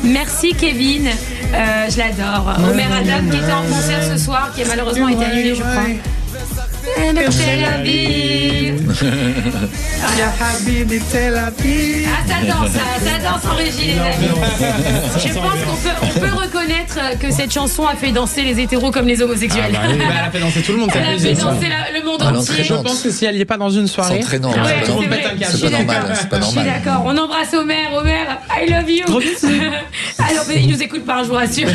Merci Kevin. Je l'adore. Omer Adam qui était en concert ce soir, qui a malheureusement été annulé, je crois. Tel Aviv. Ça danse en régie, les amis. Je pense qu'on peut reconnaître que cette chanson a fait danser les hétéros comme les homosexuels. Elle a fait danser tout le monde. Elle a fait danser le monde entier. Je pense que si elle n'y est pas dans une soirée, c'est entraînant. C'est pas normal. Je suis d'accord. On embrasse Omer, I love you. Alors, il nous écoute pas, je vous rassure.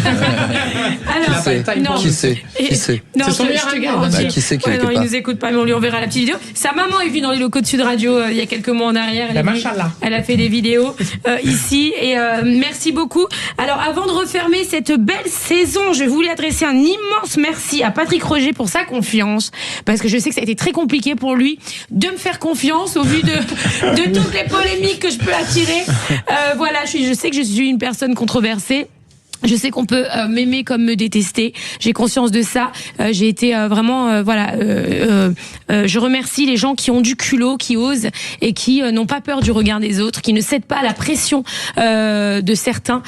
Qui c'est Non, je te garantis. Qui c'est qui l'écoute pas? Il nous écoute pas, mais on lui enverra la petite vidéo. Sa maman est venue dans les locaux de Sud Radio il y a quelques mois en arrière. Elle a fait des vidéos ici. Et merci beaucoup. Alors, avant de refermer cette belle saison, je voulais adresser un immense merci à Patrick Roger pour sa confiance, parce que je sais que ça a été très compliqué pour lui de me faire confiance au vu de toutes les polémiques que je peux attirer. Voilà, je sais que je suis une personne controversée. Je sais qu'on peut m'aimer comme me détester. J'ai conscience de ça. J'ai été vraiment je remercie les gens qui ont du culot, qui osent et qui n'ont pas peur du regard des autres, qui ne cèdent pas à la pression de certains,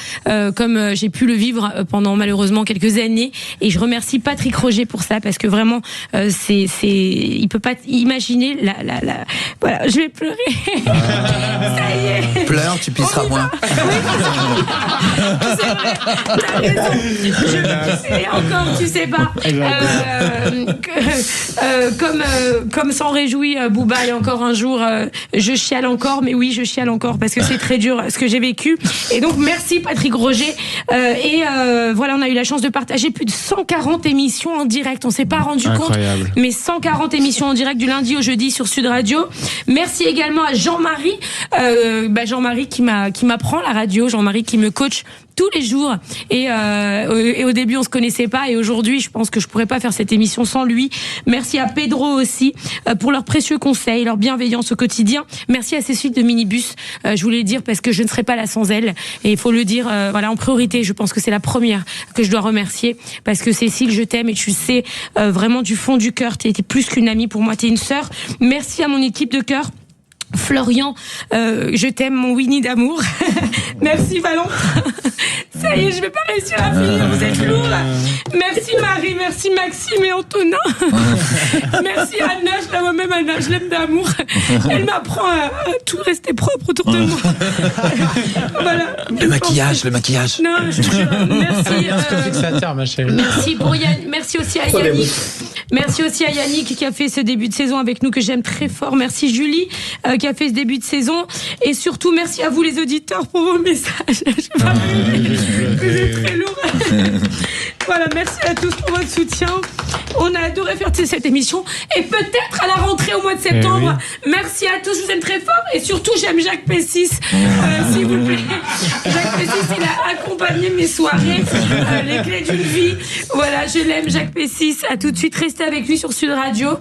comme j'ai pu le vivre pendant malheureusement quelques années. Et je remercie Patrick Roger pour ça, parce que vraiment il peut pas imaginer voilà, je vais pleurer. Ça y est. pleures, tu pisseras moins. C'est vrai, t'as raison. Et encore, tu sais pas. Comme s'en réjouit Booba, et encore un jour, je chiale encore, mais oui, je chiale encore parce que c'est très dur ce que j'ai vécu. Et donc, merci Patrick Roger. Voilà, on a eu la chance de partager plus de 140 émissions en direct. On s'est pas rendu compte, mais 140 émissions en direct du lundi au jeudi sur Sud Radio. Merci également à Jean-Marie, Jean-Marie qui m'apprend la radio, Jean-Marie qui me coach tous les jours. Et au début, on se connaissait pas. Et aujourd'hui, je pense que je pourrais pas faire cette émission sans lui. Merci à Pedro aussi pour leurs précieux conseils, leur bienveillance au quotidien. Merci à Cécile de Minibus. Je voulais le dire parce que je ne serais pas là sans elle. Et il faut le dire, en priorité. Je pense que c'est la première que je dois remercier parce que Cécile, je t'aime et tu sais vraiment du fond du cœur. T'es plus qu'une amie pour moi. T'es une sœur. Merci à mon équipe de cœur. Florian, je t'aime mon Winnie d'amour. Merci Valentin. Ça y est, je vais pas réussir à finir, vous êtes lourds là. Merci Marie, merci Maxime et Antonin. Merci Anna, je la vois même Anna, je l'aime d'amour. Elle m'apprend à tout rester propre autour de moi. Voilà. Le maquillage. Non, je te jure, merci. Fixateur, ma chérie. Merci pour Yann, merci aussi à Yannick. Merci aussi à Yannick qui a fait ce début de saison avec nous que j'aime très fort. Merci Julie qui a fait ce début de saison. Et surtout, merci à vous les auditeurs pour vos messages. Vous êtes très lourd. Voilà, merci à tous pour votre soutien. On a adoré faire cette émission. Et peut-être à la rentrée au mois de septembre. Merci à tous, je vous aime très fort. Et surtout, j'aime Jacques Pessis. S'il vous plaît. Jacques Pessis, il a accompagné mes soirées. Les clés d'une vie. Voilà, je l'aime, Jacques Pessis. À tout de suite, restez avec lui sur Sud Radio.